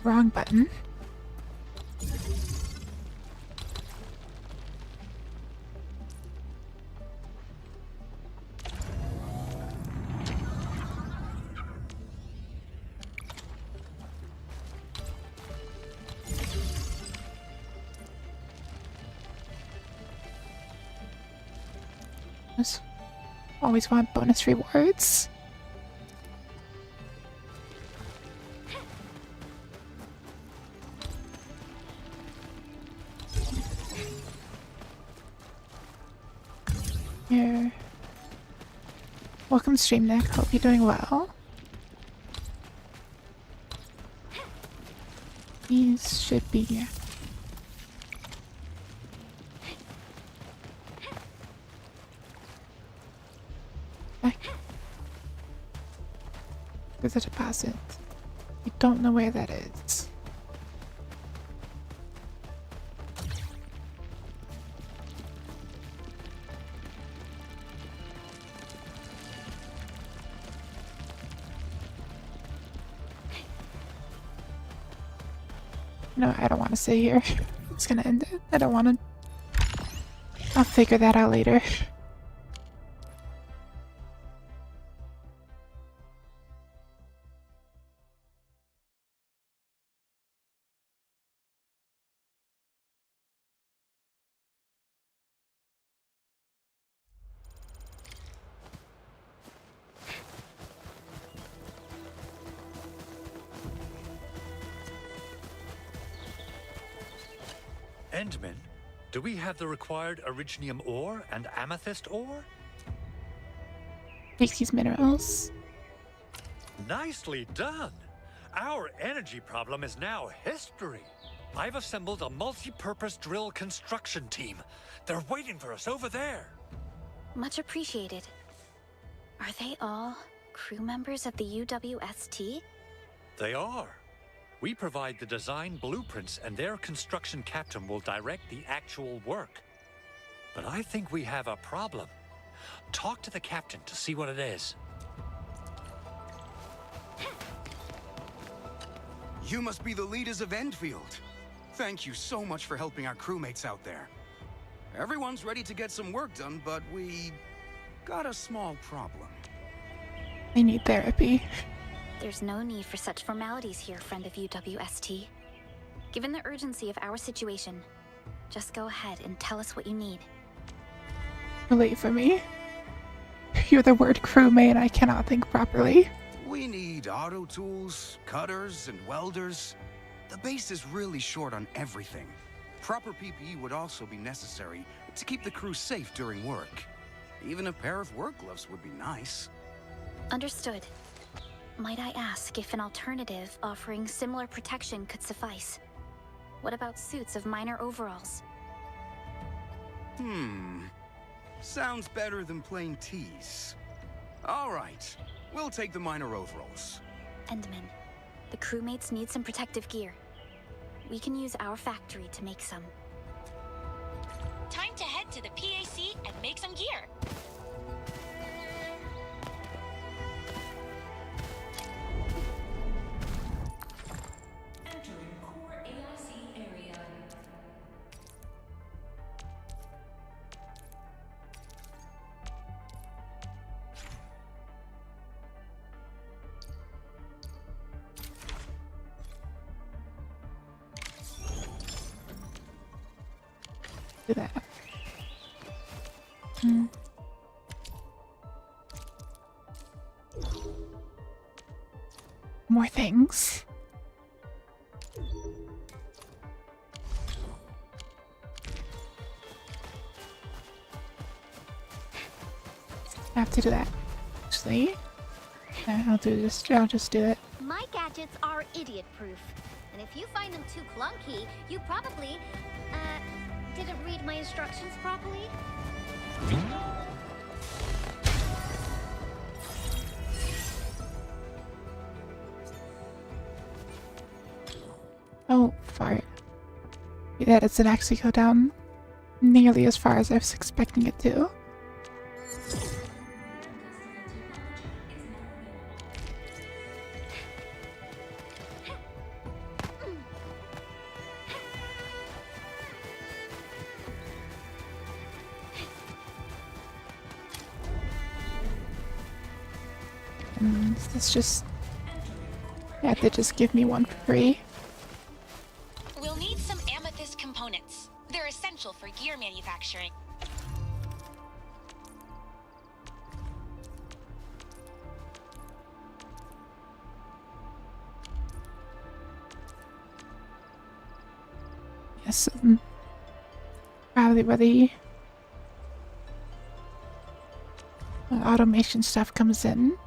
Wrong button. Always want bonus rewards. Here. Welcome, Stream Nick. Hope you're doing well. These should be here. There's a deposit. I don't know where that is. No, I don't want to sit here. I'm just gonna end it. I don't want to. I'll figure that out later. Endman, do we have the required originium ore and amethyst ore? Take these minerals. Nicely done! Our energy problem is now history. I've assembled a multi-purpose drill construction team. They're waiting for us over there. Much appreciated. Are they all crew members of the UWST? They are. We provide the design blueprints and their construction captain will direct the actual work. But I think we have a problem. Talk to the captain to see what it is. You must be the leaders of Enfield. Thank you so much for helping our crewmates out there. Everyone's ready to get some work done, but we got a small problem. I need therapy. There's no need for such formalities here, friend of UWST. Given the urgency of our situation, just go ahead and tell us what you need. Wait for me. You're the word crewmate. I cannot think properly. We need auto tools, cutters, and welders. The base is really short on everything. Proper PPE would also be necessary to keep the crew safe during work. Even a pair of work gloves would be nice. Understood. Might I ask if an alternative offering similar protection could suffice? What about suits of minor overalls? Sounds better than plain tees. All right, we'll take the minor overalls. Endman, the crewmates need some protective gear. We can use our factory to make some. Time to head to the PAC and make some gear. Entering core AIC area. Do that. More things. I have to do that. Actually, I'll just do it. My gadgets are idiot-proof. And if you find them too clunky, you probably, didn't read my instructions properly. Oh, fart. That doesn't actually go down nearly as far as I was expecting it to. And this just... Yeah, they just give me one for free. We'll need some amethyst components. They're essential for gear manufacturing. Yes, probably where the automation stuff comes in.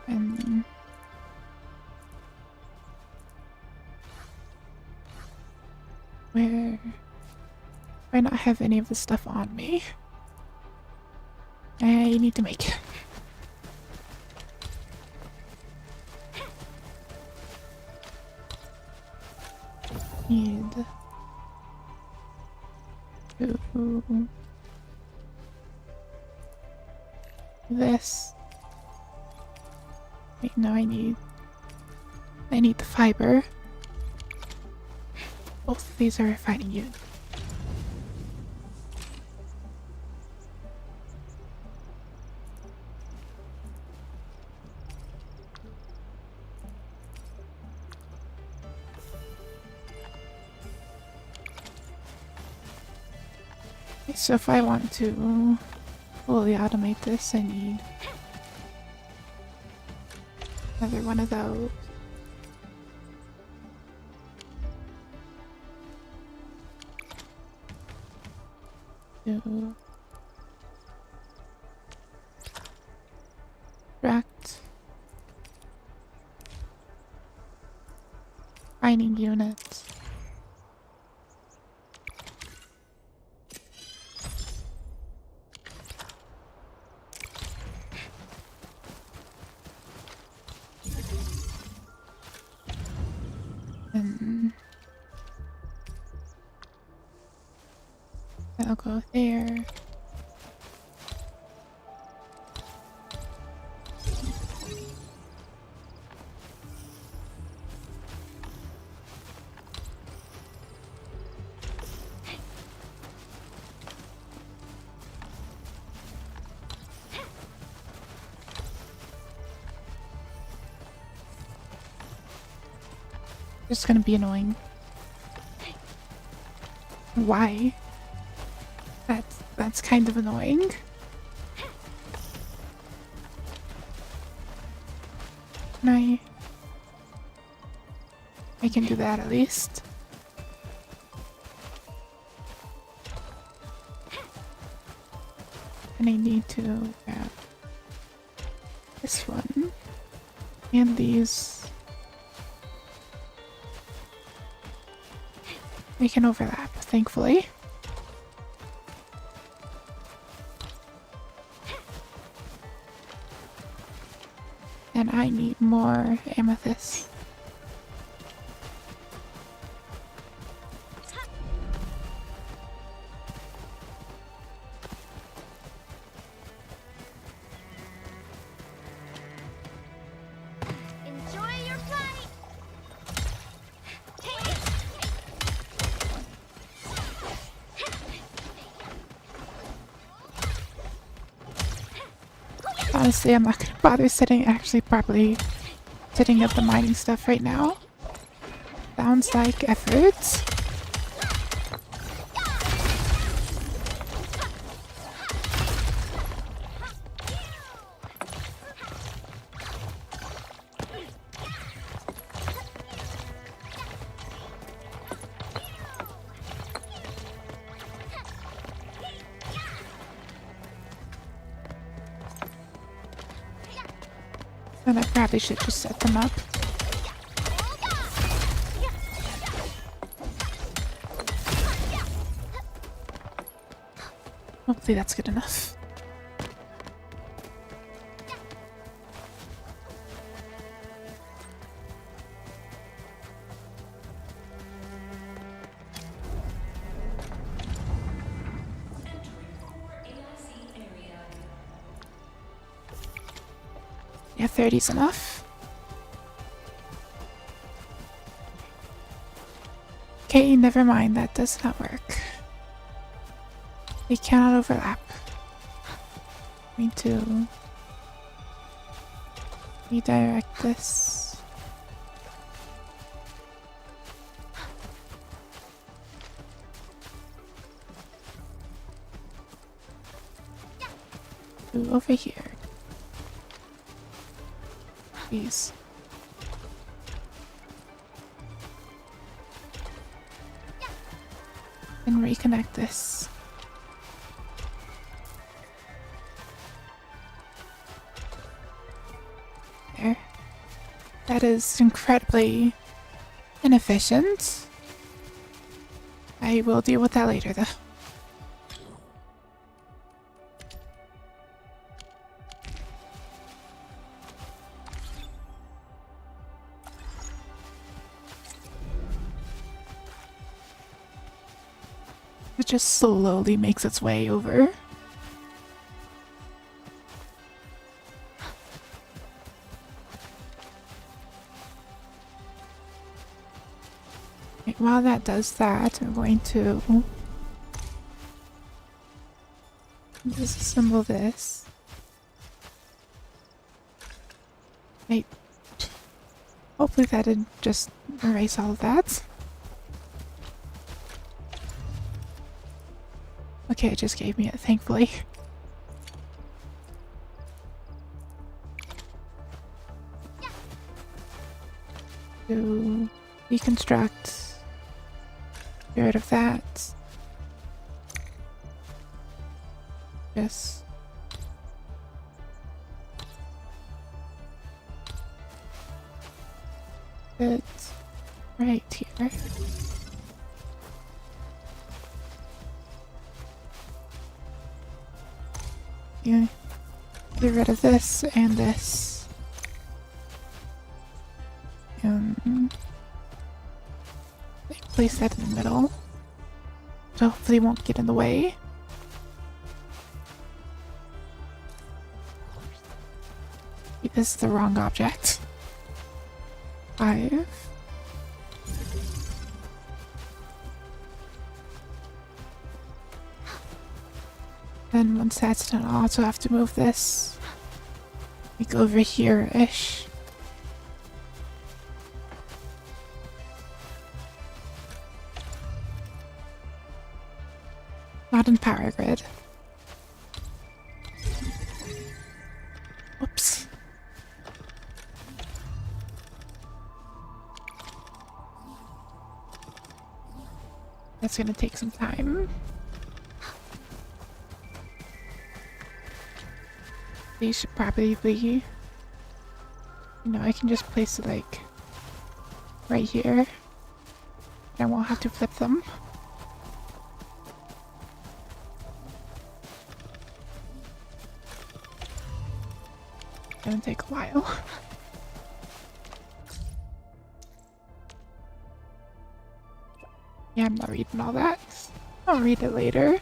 And where I not have any of the stuff on me. I need to make it. Need to this. Wait, no, I need the fiber. Both of these are fighting you. Okay, so if I want to fully automate this, I need another one of those. To extract mining units. And that'll go there. Just gonna be annoying. Why? That's kind of annoying. Can I can do that at least. And I need to grab this one and these. They can overlap, thankfully. And I need more amethyst. Enjoy your flight! Honestly, I'm not gonna bother actually properly setting up the mining stuff right now. Sounds like effort. And I probably should just set them up. Hopefully that's good enough. Yeah, 30's enough. Okay, never mind, that does not work. They cannot overlap. Need to redirect this. To over here. Please. And reconnect this. There. That is incredibly inefficient. I will deal with that later, though. It just slowly makes its way over. Right, while that does that, I'm going to disassemble this. Wait. Hopefully that didn't just erase all of that. Okay, it just gave me it, thankfully. To deconstruct, get rid of that. Yes. It's right here. Yeah. Get rid of this and this. Place that in the middle. So hopefully it won't get in the way. This is the wrong object. 5. Then once that's done, I'll also have to move this. Like over here-ish. Not in power grid. Whoops. That's gonna take some time. These should probably be... You know, I can just place it like right here. I won't have to flip them. It's gonna take a while. Yeah, I'm not reading all that. I'll read it later.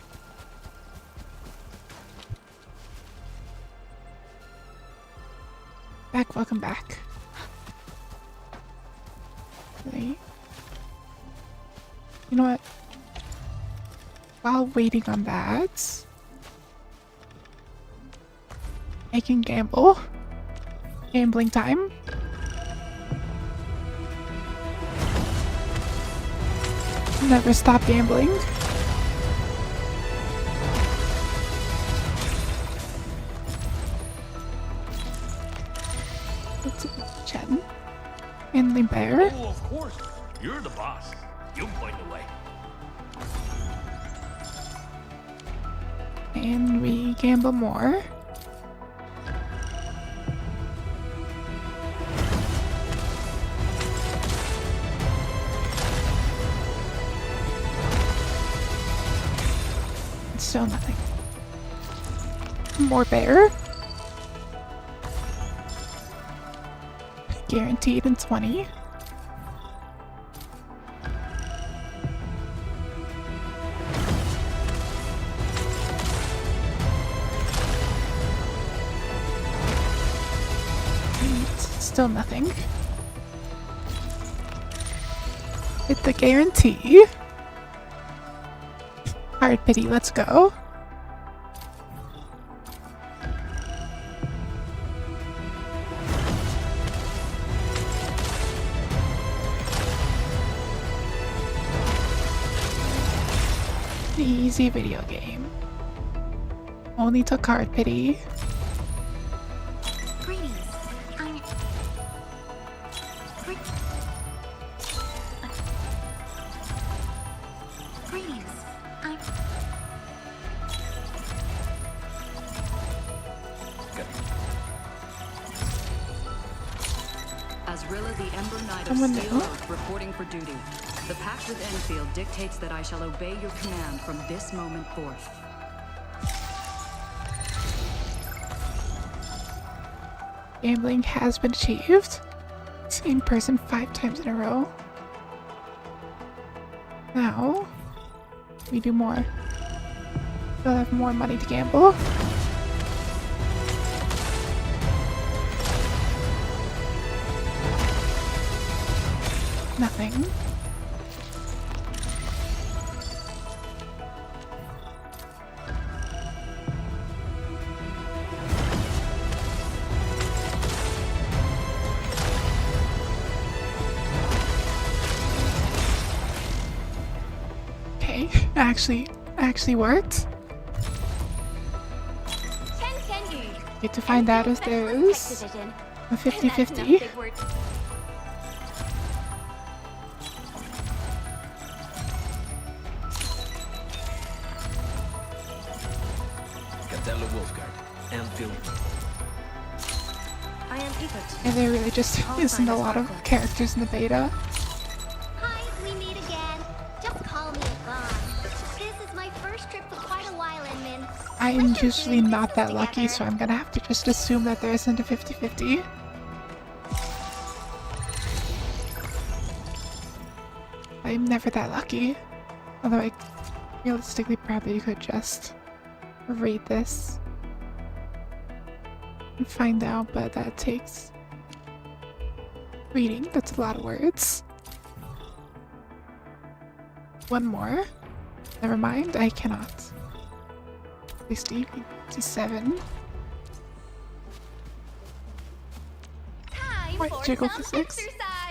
Welcome back. Wait. You know what? While waiting on that, I can gamble. Gambling time. Never stop gambling. Chen. And Bear. Oh, of course. You're the boss. You point the way. And we gamble more. Still nothing. More bear. Guaranteed in 20. Still nothing. Hit the guarantee. Hard pity, let's go. Easy video game. Only took hard pity. Azrilla the Ember Knight of Someone Steel new? Oath reporting for duty. The pact with Enfield dictates that I shall obey your command from this moment forth. Gambling has been achieved. Same person 5 times in a row. Now, we do more. We'll have more money to gamble. Nothing. actually worked. Get to find out if there is a 50-50. Capella Wolfguard, Anfield. I am eager to. And there really just isn't a lot of characters in the beta. Hi, we meet again. Just call me Yvonne. This is my first trip for quite a while, Inman. I am usually not that lucky, so I'm gonna have to just assume that there isn't a 50-50. I'm never that lucky. Although I realistically probably could just read this and find out, but that takes reading. That's a lot of words. One more. Never mind, I cannot. 60, 57. Why jiggle physics?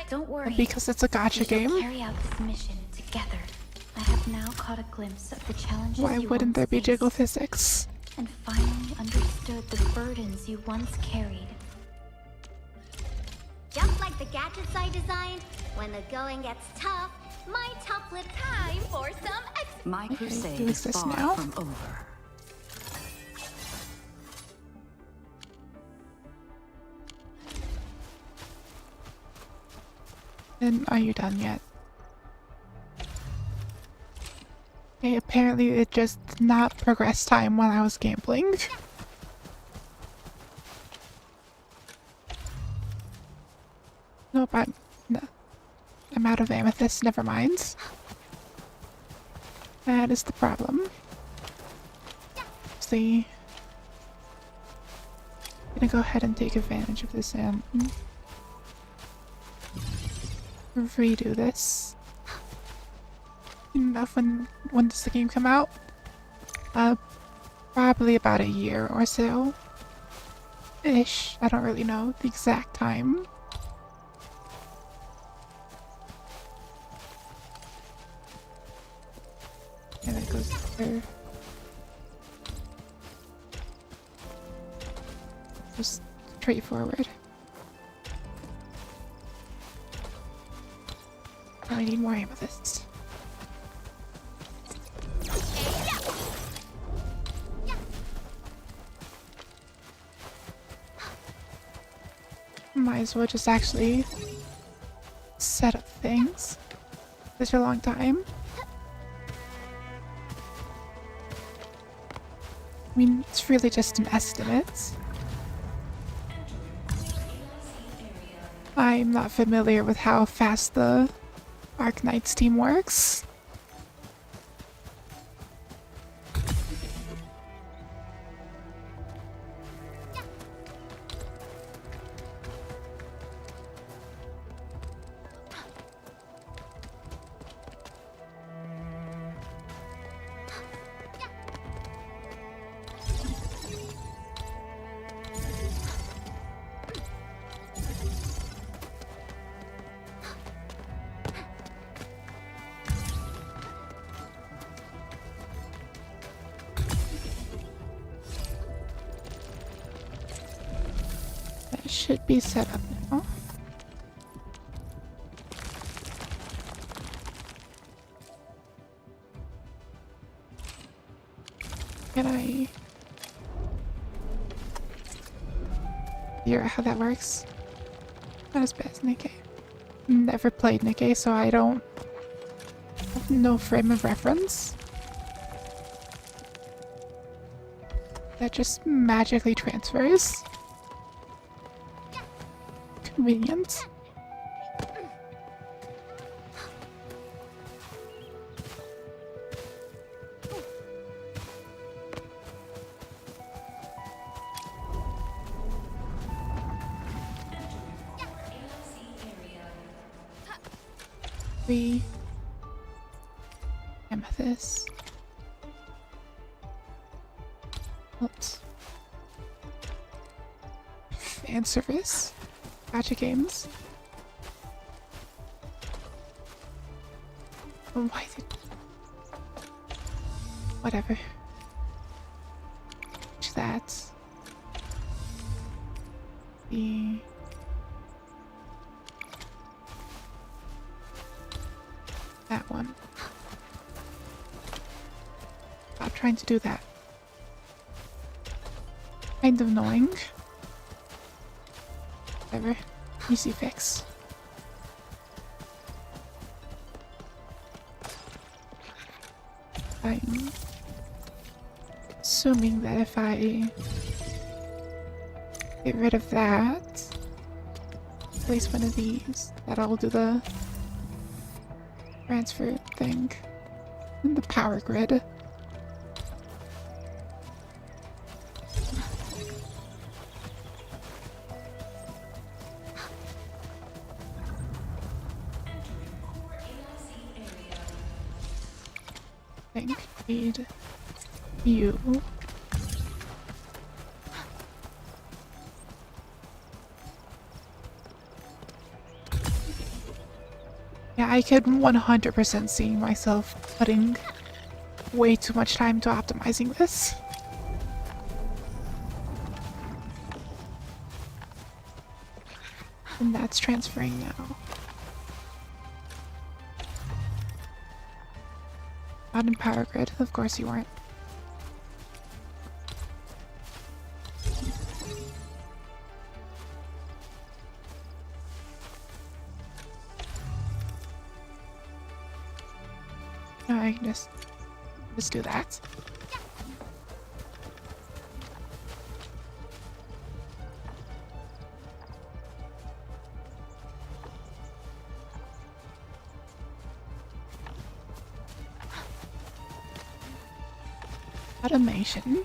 Don't worry. Because it's a gacha game. Carry out this mission together. I have now caught a glimpse of the challenges Why you wouldn't there once be faced, jiggle physics? and finally understood the burdens you once carried. Just like the gadgets I designed, when the going gets tough, my tough lip time for some My crusade who is is this far now? from over. And are you done yet? Okay, apparently it just did not progress time while I was gambling. Nope, I'm out of amethyst, never mind. That is the problem. See, I'm gonna go ahead and take advantage of this and redo this. Enough. When does the game come out? Probably about a year or so. Ish. I don't really know the exact time. And it goes there. Just straightforward. I need more amethysts. Might as well just actually set up things. Such a long time. I mean, it's really just an estimate. I'm not familiar with how fast the ARK KNIGHT's team works. Should be set up now. Can I figure out how that works? Not as bad as Nikkei. Never played Nikkei, so I don't have no frame of reference. That just magically transfers. Convenient. Three amethyst. Oops. Fan service. Gacha games. Oh, why did... Whatever. That. That one. Stop trying to do that. Kind of annoying. Whatever. Easy fix. I'm assuming that if I get rid of that, place one of these, that'll do the transfer thing in the power grid. Need you. Yeah, I could 100% see myself putting way too much time to optimizing this. And that's transferring now. Not in power grid, of course you weren't. No, I can just do that. Automation.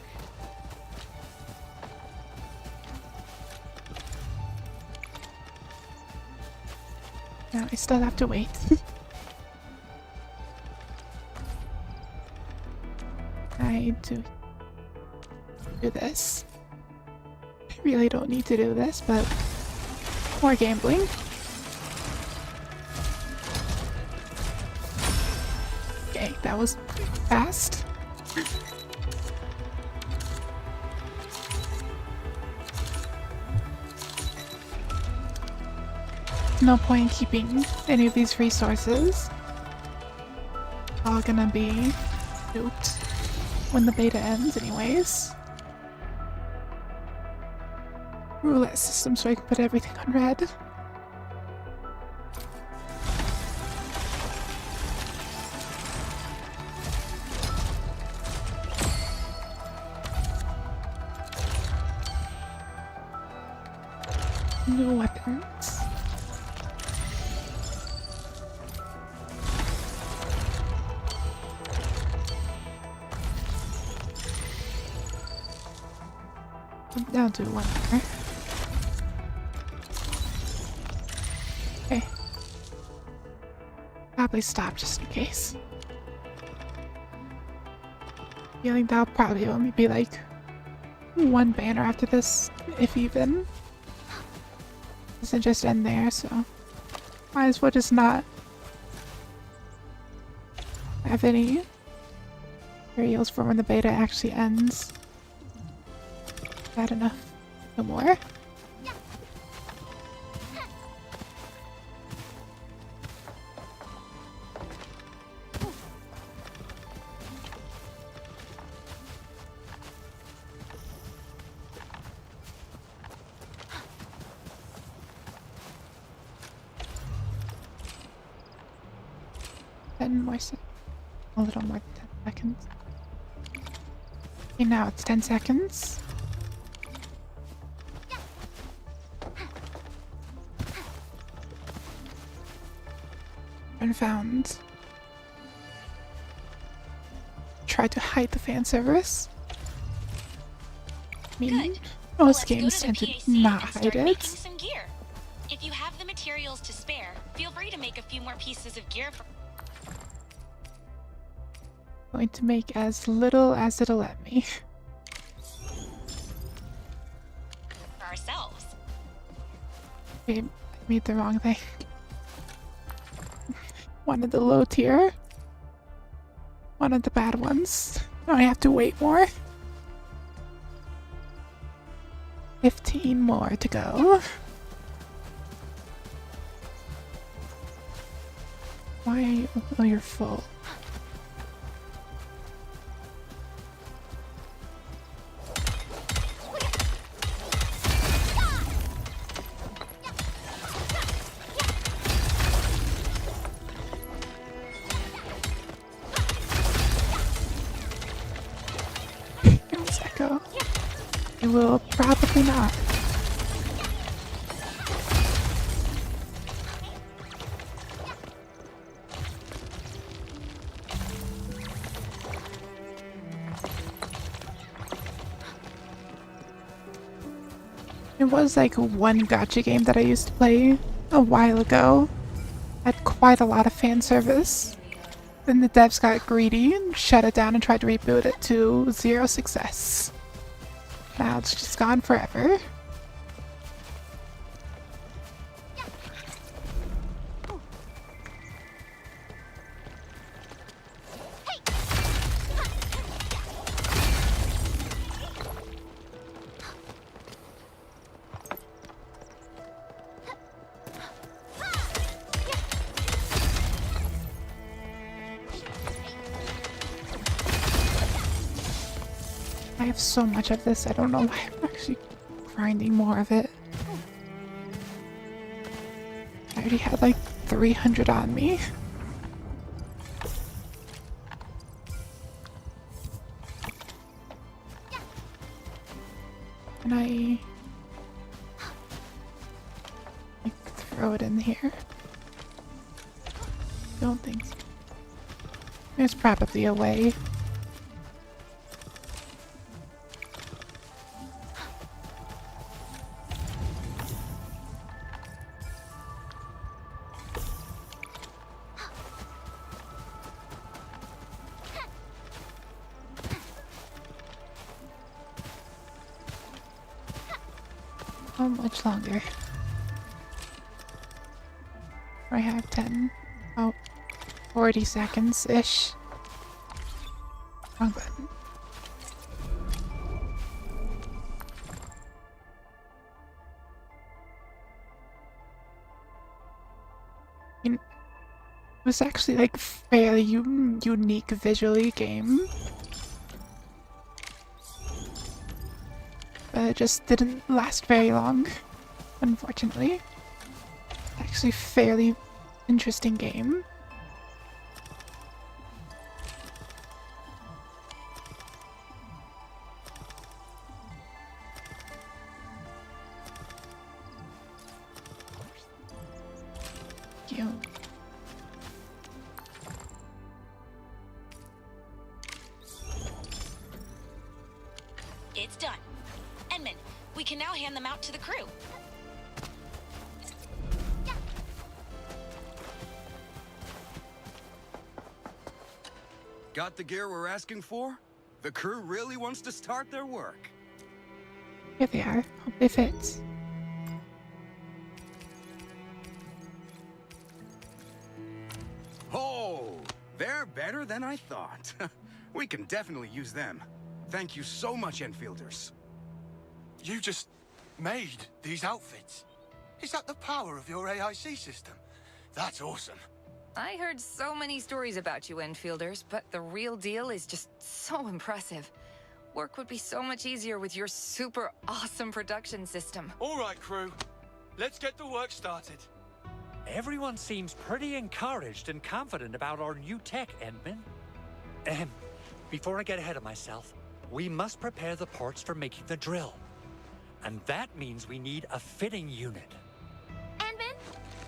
Now I still have to wait. I need to do this. I really don't need to do this, but more gambling. Okay, that was fast. No point in keeping any of these resources. All gonna be duped when the beta ends anyways. Roulette system so I can put everything on red. New weapons. Down to one more. Okay. Probably stop just in case. Feeling that'll probably only be like one banner after this, if even. Doesn't just end there, so might as well just not have any materials for when the beta actually ends. Bad enough. No more. A little more than 10 seconds. Okay, now it's 10 seconds. Found. Tried to hide the fan service. I mean, Good. most Let's go games to the tend to PAC not and hide start making it. some gear. If you have the materials to spare, feel free to make a few more pieces of gear for Going to make as little as it'll let me. ourselves. I made the wrong thing. Wanted the low tier. Wanted the bad ones. I have to wait more. 15 more to go. Why are you? Oh, you're full. Echo. It will probably not. It was like one gacha game that I used to play a while ago. Had quite a lot of fan service. Then the devs got greedy and shut it down and tried to reboot it to zero success. Now it's just gone forever. I have so much of this, I don't know why I'm actually grinding more of it. I already had like 300 on me. Can I like throw it in here? Don't think so. There's probably a way. How much longer? I have 10. Oh, 40 seconds-ish. Wrong button. It was actually like fairly unique visually game. But it just didn't last very long, unfortunately. Actually, fairly interesting game. Thank you. It's done. Enman, we can now hand them out to the crew. Got the gear we're asking for? The crew really wants to start their work. Here they are. Hope they fit. Oh, they're better than I thought. We can definitely use them. Thank you so much, Enfielders. You just made these outfits. Is that the power of your AIC system? That's awesome. I heard so many stories about you, Enfielders, but the real deal is just so impressive. Work would be so much easier with your super awesome production system. All right, crew. Let's get the work started. Everyone seems pretty encouraged and confident about our new tech, Endman. Before I get ahead of myself, we must prepare the parts for making the drill. And that means we need a fitting unit. Anvin,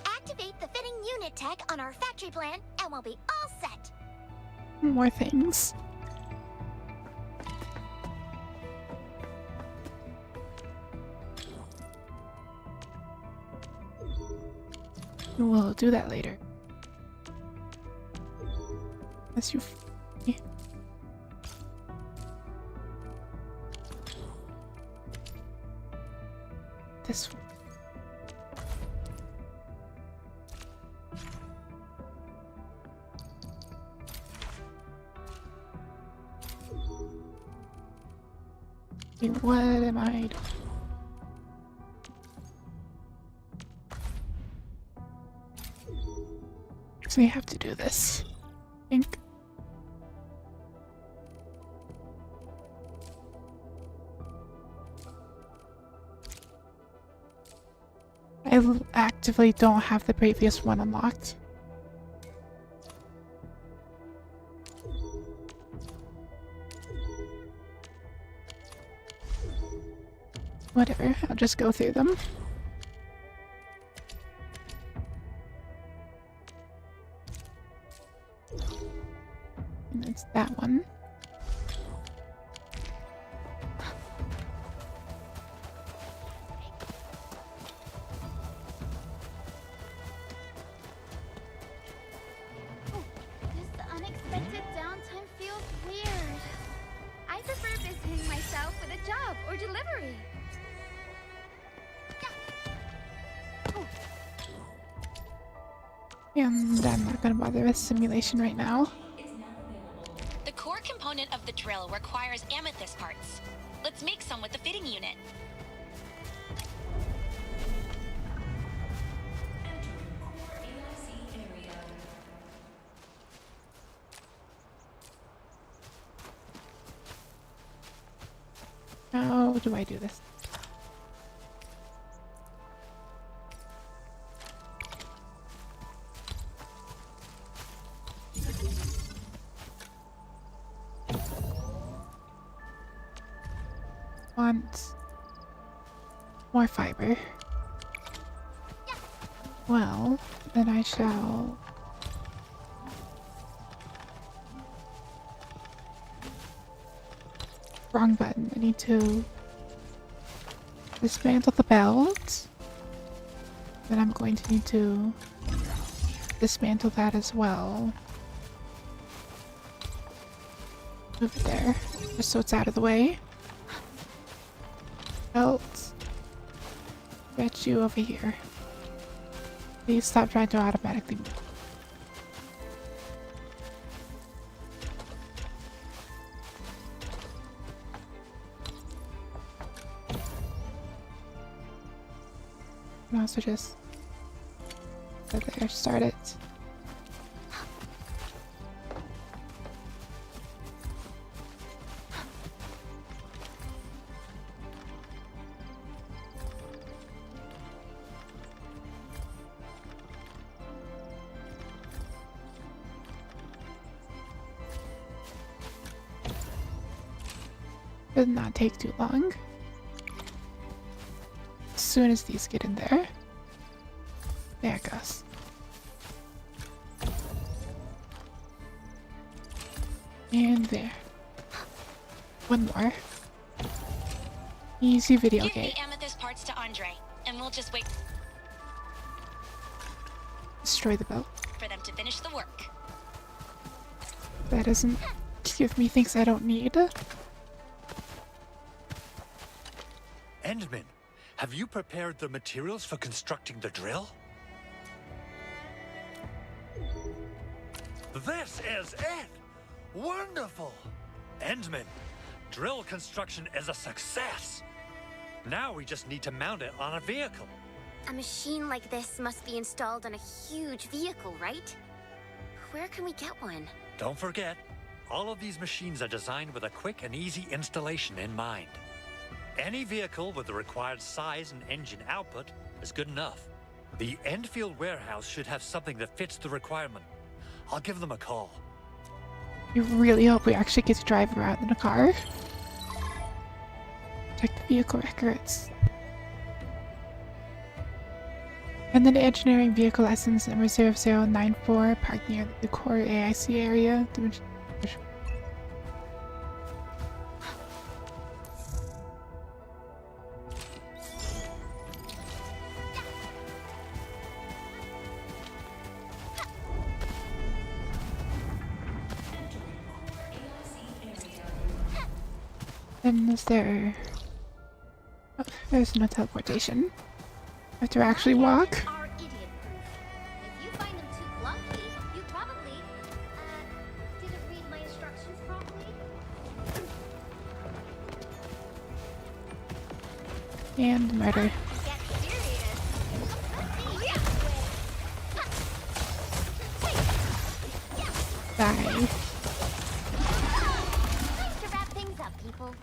activate the fitting unit tech on our factory plan and we'll be all set. More things. We'll do that later. As you. This one. Okay, what am I doing? So we have to do this. I think. I actively don't have the previous one unlocked. Whatever, I'll just go through them. And it's that one. This unexpected downtime feels weird. I prefer busying myself with a job or delivery. And I'm not gonna bother with simulation right now. The core component of the drill requires amethyst parts. Let's make some with the fitting unit. How do I do this? Want more fiber. Well, then I shall wrong button. I need to dismantle the belt. Then I'm going to need to dismantle that as well. Move it there, just so it's out of the way. Belt. Get you over here. Please stop trying to automatically move. And also just set there, start it. Does not take too long. As soon as these get in there. There it goes. And there. One more. Easy video Give game. the amethyst parts to Andre, and we'll just wait Destroy the belt. for them to finish the work. That doesn't give me things I don't need. Endman, have you prepared the materials for constructing the drill? This is it! Wonderful! Endman, drill construction is a success! Now we just need to mount it on a vehicle. A machine like this must be installed on a huge vehicle, right? Where can we get one? Don't forget, all of these machines are designed with a quick and easy installation in mind. Any vehicle with the required size and engine output is good enough. The Enfield warehouse should have something that fits the requirement. I'll give them a call. I really hope we actually get to drive around in a car. Check the vehicle records. And then engineering vehicle lessons in Reserve 094, parked near the core AIC area. And is there... Oh, there's no teleportation. I have to actually walk. Are idiot-proof. If you find them too clunky, you probably, didn't read my instructions properly. And murder. Die. Time to wrap things up, people.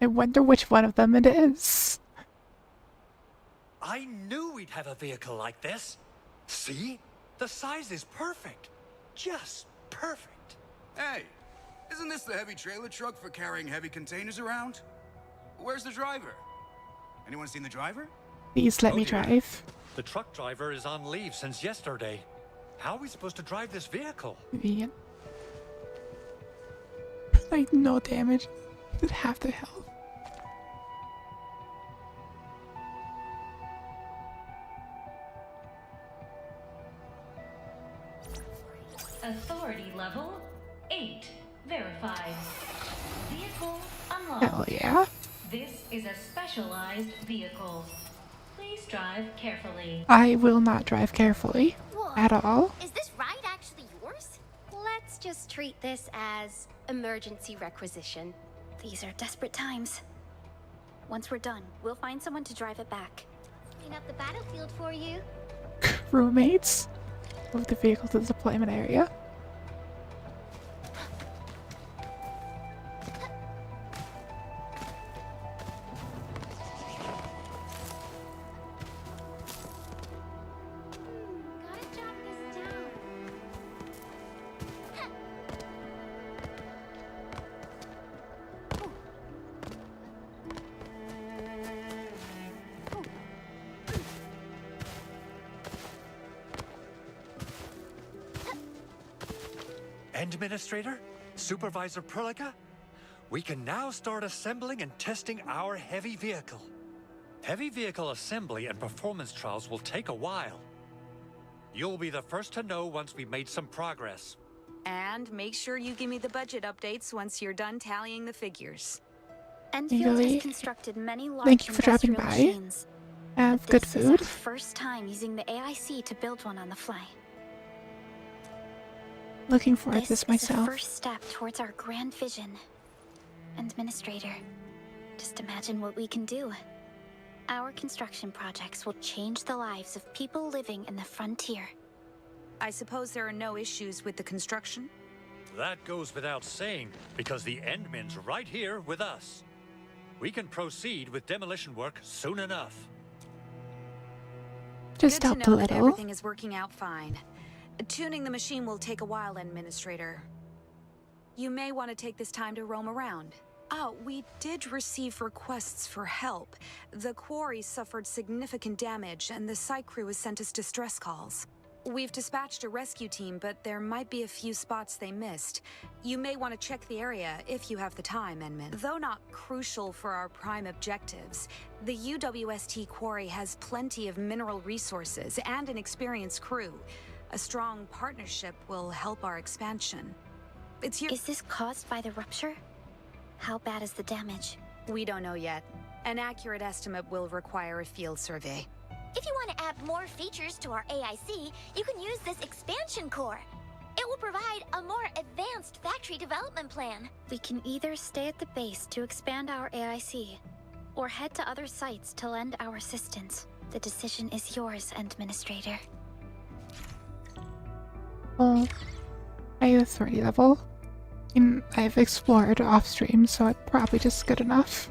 I wonder which one of them it is. I knew we'd have a vehicle like this. See? The size is perfect. Just perfect. Hey, isn't this the heavy trailer truck for carrying heavy containers around? Where's the driver? Anyone seen the driver? Please let me dear. drive. The truck driver is on leave since yesterday. How are we supposed to drive this vehicle? Vegan. Like, no damage. Half the health. Authority level 8 verified. Vehicle unlocked. Hell yeah. This is a specialized vehicle. Please drive carefully. I will not drive carefully. Whoa. At all. Is this ride actually yours? Let's just treat this as emergency requisition. These are desperate times. Once we're done, we'll find someone to drive it back. Clean up the battlefield for you. Crewmates. Move the vehicle to the deployment area. Gotta jot this down. Administrator? Supervisor Perlica? We can now start assembling and testing our heavy vehicle. Heavy vehicle assembly and performance trials will take a while. You'll be the first to know once we've made some progress. And make sure you give me the budget updates once you're done tallying the figures. Enfield Really? has constructed many large Thank you for dropping industrial by. machines. Have But good this is food. our first time using the AIC to build one on the fly. Looking forward to This this is the myself. first step towards our grand vision. Administrator, just imagine what we can do. Our construction projects will change the lives of people living in the frontier. I suppose there are no issues with the construction? That goes without saying, because the Endman's right here with us. We can proceed with demolition work soon enough. Just Good help to a know that little. everything is working out fine. Tuning the machine will take a while, Administrator. You may want to take this time to roam around. Oh, we did receive requests for help. The quarry suffered significant damage, and the site crew has sent us distress calls. We've dispatched a rescue team, but there might be a few spots they missed. You may want to check the area if you have the time, Enman. Though not crucial for our prime objectives, the UWST quarry has plenty of mineral resources and an experienced crew. A strong partnership will help our expansion. Is this caused by the rupture? How bad is the damage? We don't know yet. An accurate estimate will require a field survey. If you want to add more features to our AIC, you can use this expansion core. It will provide a more advanced factory development plan. We can either stay at the base to expand our AIC, or head to other sites to lend our assistance. The decision is yours, Administrator. Well, I have authority level. And I've explored off stream, so it's probably just good enough.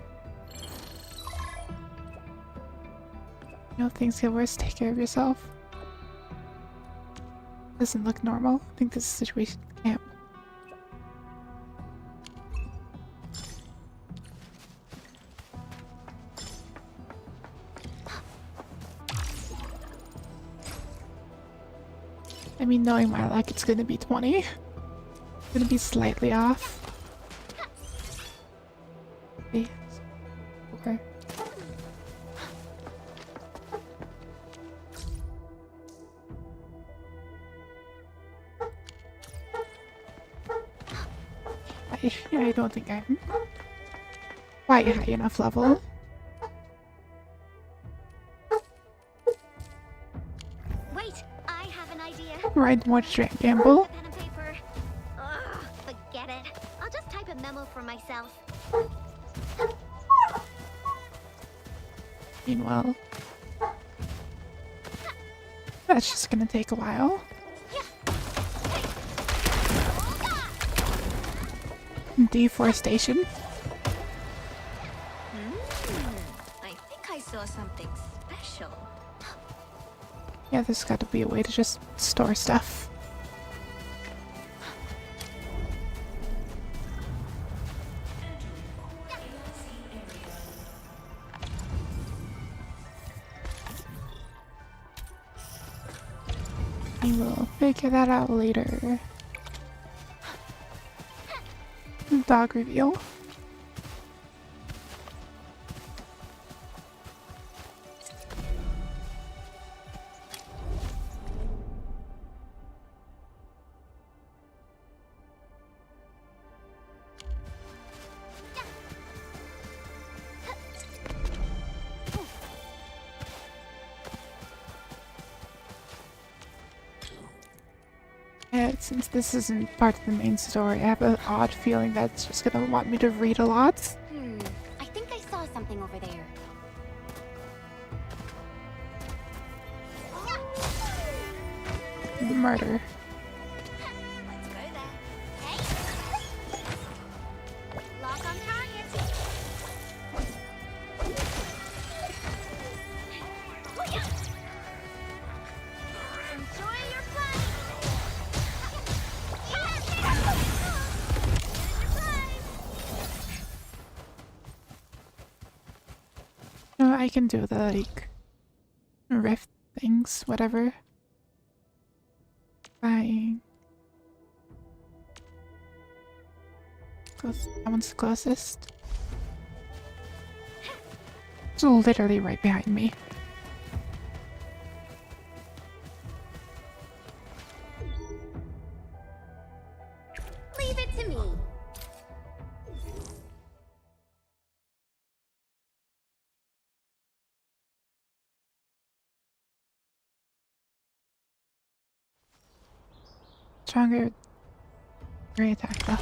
You know, things get worse, take care of yourself. Doesn't look normal. I think this is situation camp. I mean, knowing my luck, it's gonna be 20. It's gonna be slightly off. Okay. Okay. I don't think I'm quite high enough level. Wait, I have an idea. Ride more straight gamble. Pen and paper. Ugh, forget it. I'll just type a memo for myself. Meanwhile, that's just gonna take a while. Deforestation. I think I saw something special. Yeah, there's got to be a way to just store stuff. We will figure that out later. Dog reveal. Since this isn't part of the main story, I have an odd feeling that it's just gonna want me to read a lot. I think I saw something over there. Murder. Let's go there. Hey! Lock on target. Enjoy your flight. No, I can do the, like, rift things, whatever. Bye. That one's the closest. It's literally right behind me. Leave it to me. Stronger re-attack though.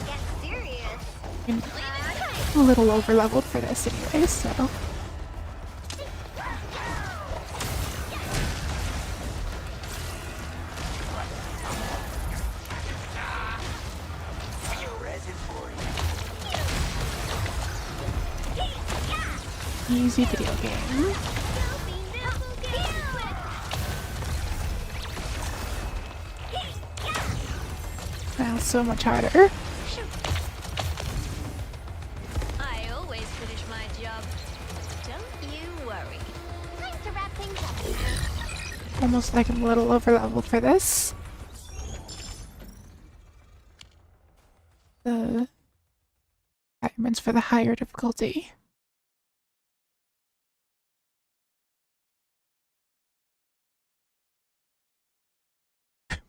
Get serious. I'm a little over leveled for this anyway, so. Easy video game. Now so much harder. I always finish my job. Don't you worry. Time to wrap things up. Almost like I'm a little over leveled for this. The diamonds for the higher difficulty.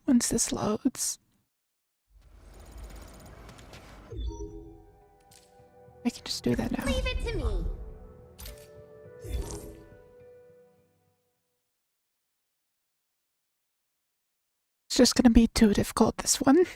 Once this loads, I can just do that now. Leave it to me. It's just gonna be too difficult, this one. Get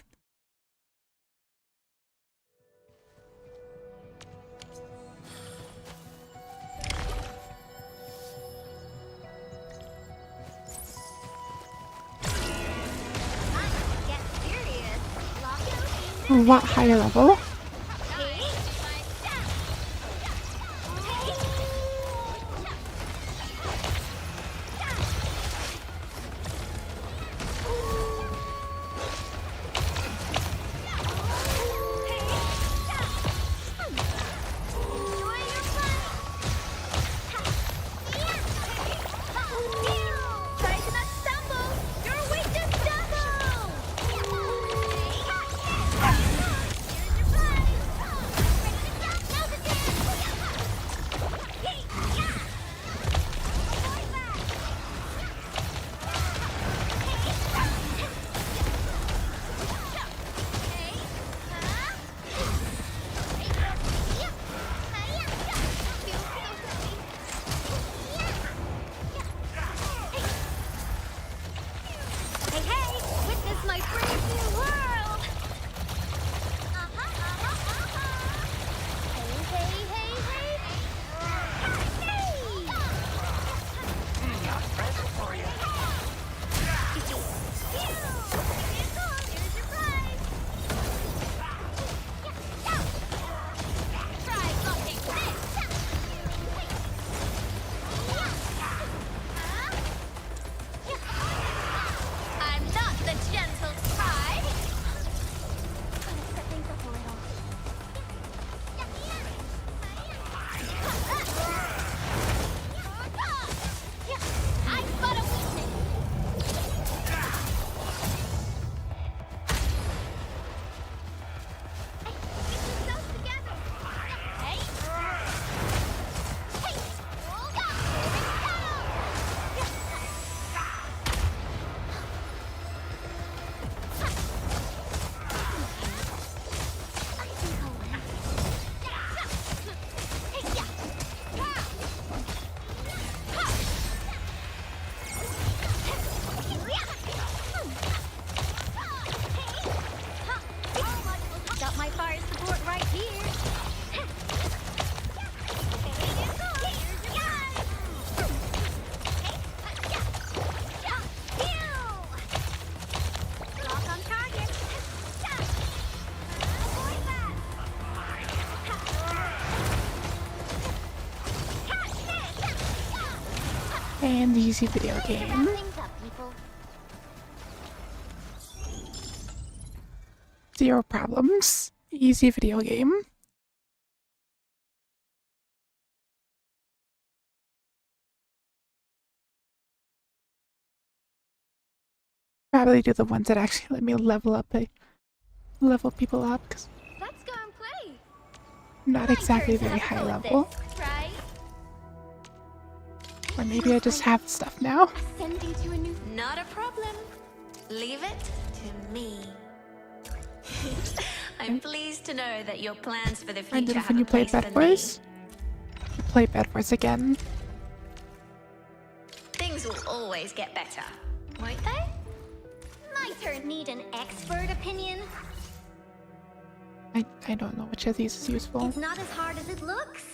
serious. Lock it. A lot higher level. And easy video game. Zero problems. Easy video game. Probably do the ones that actually let me level people up, because Let's go and play. I'm not exactly very high level. This, right? Or maybe I just have stuff now. Ascending to a new. Not a problem. Leave it to me. I'm pleased to know that your plans for the future And then have when a you play place Bed for me. Wars, you play Bed Wars again. Things will always get better, won't they? My turn. Need an expert opinion? I don't know which of these is useful. It's not as hard as it looks.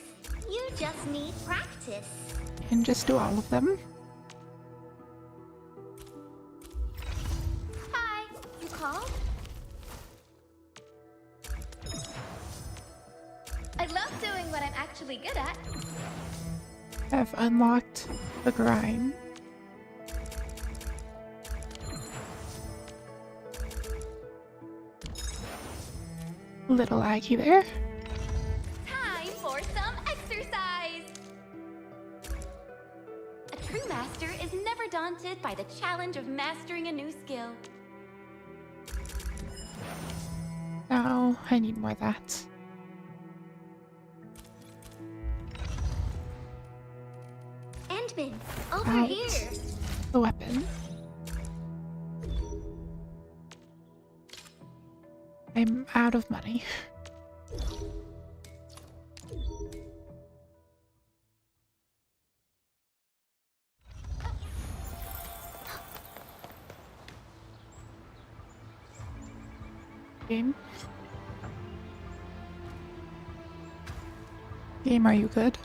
You just need practice. And just do all of them. Hi, you called? I love doing what I'm actually good at. I've unlocked the grind. Little laggy there. Time for some exercise! A true master is never daunted by the challenge of mastering a new skill. No, I need more of that. Endman, over Out. here! The weapon. I'm out of money. Game? Game, are you good?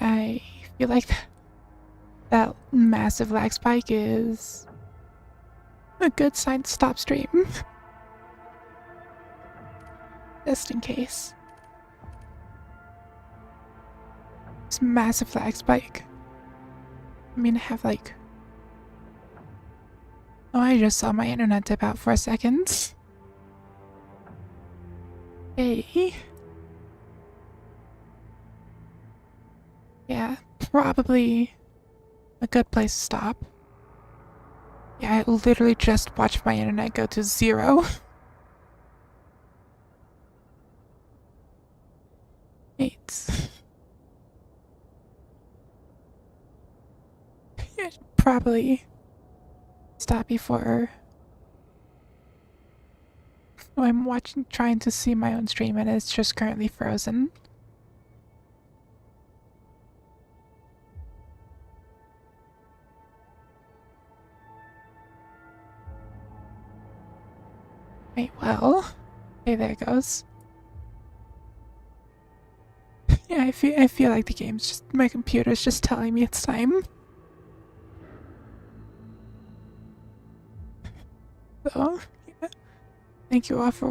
I feel like that massive lag spike is a good sign to stop stream. Just in case. It's massive lag spike. I mean, I have like... Oh, I just saw my internet dip out for a second. Hey. Yeah, probably a good place to stop. Yeah, I literally just watched my internet go to 0. Eight. Yeah, probably stop before. Oh, I'm trying to see my own stream and it's just currently frozen. Wait, well, okay, there it goes. Yeah, I feel like the game's just, my computer's just telling me it's time. So, yeah. Thank you all for watching.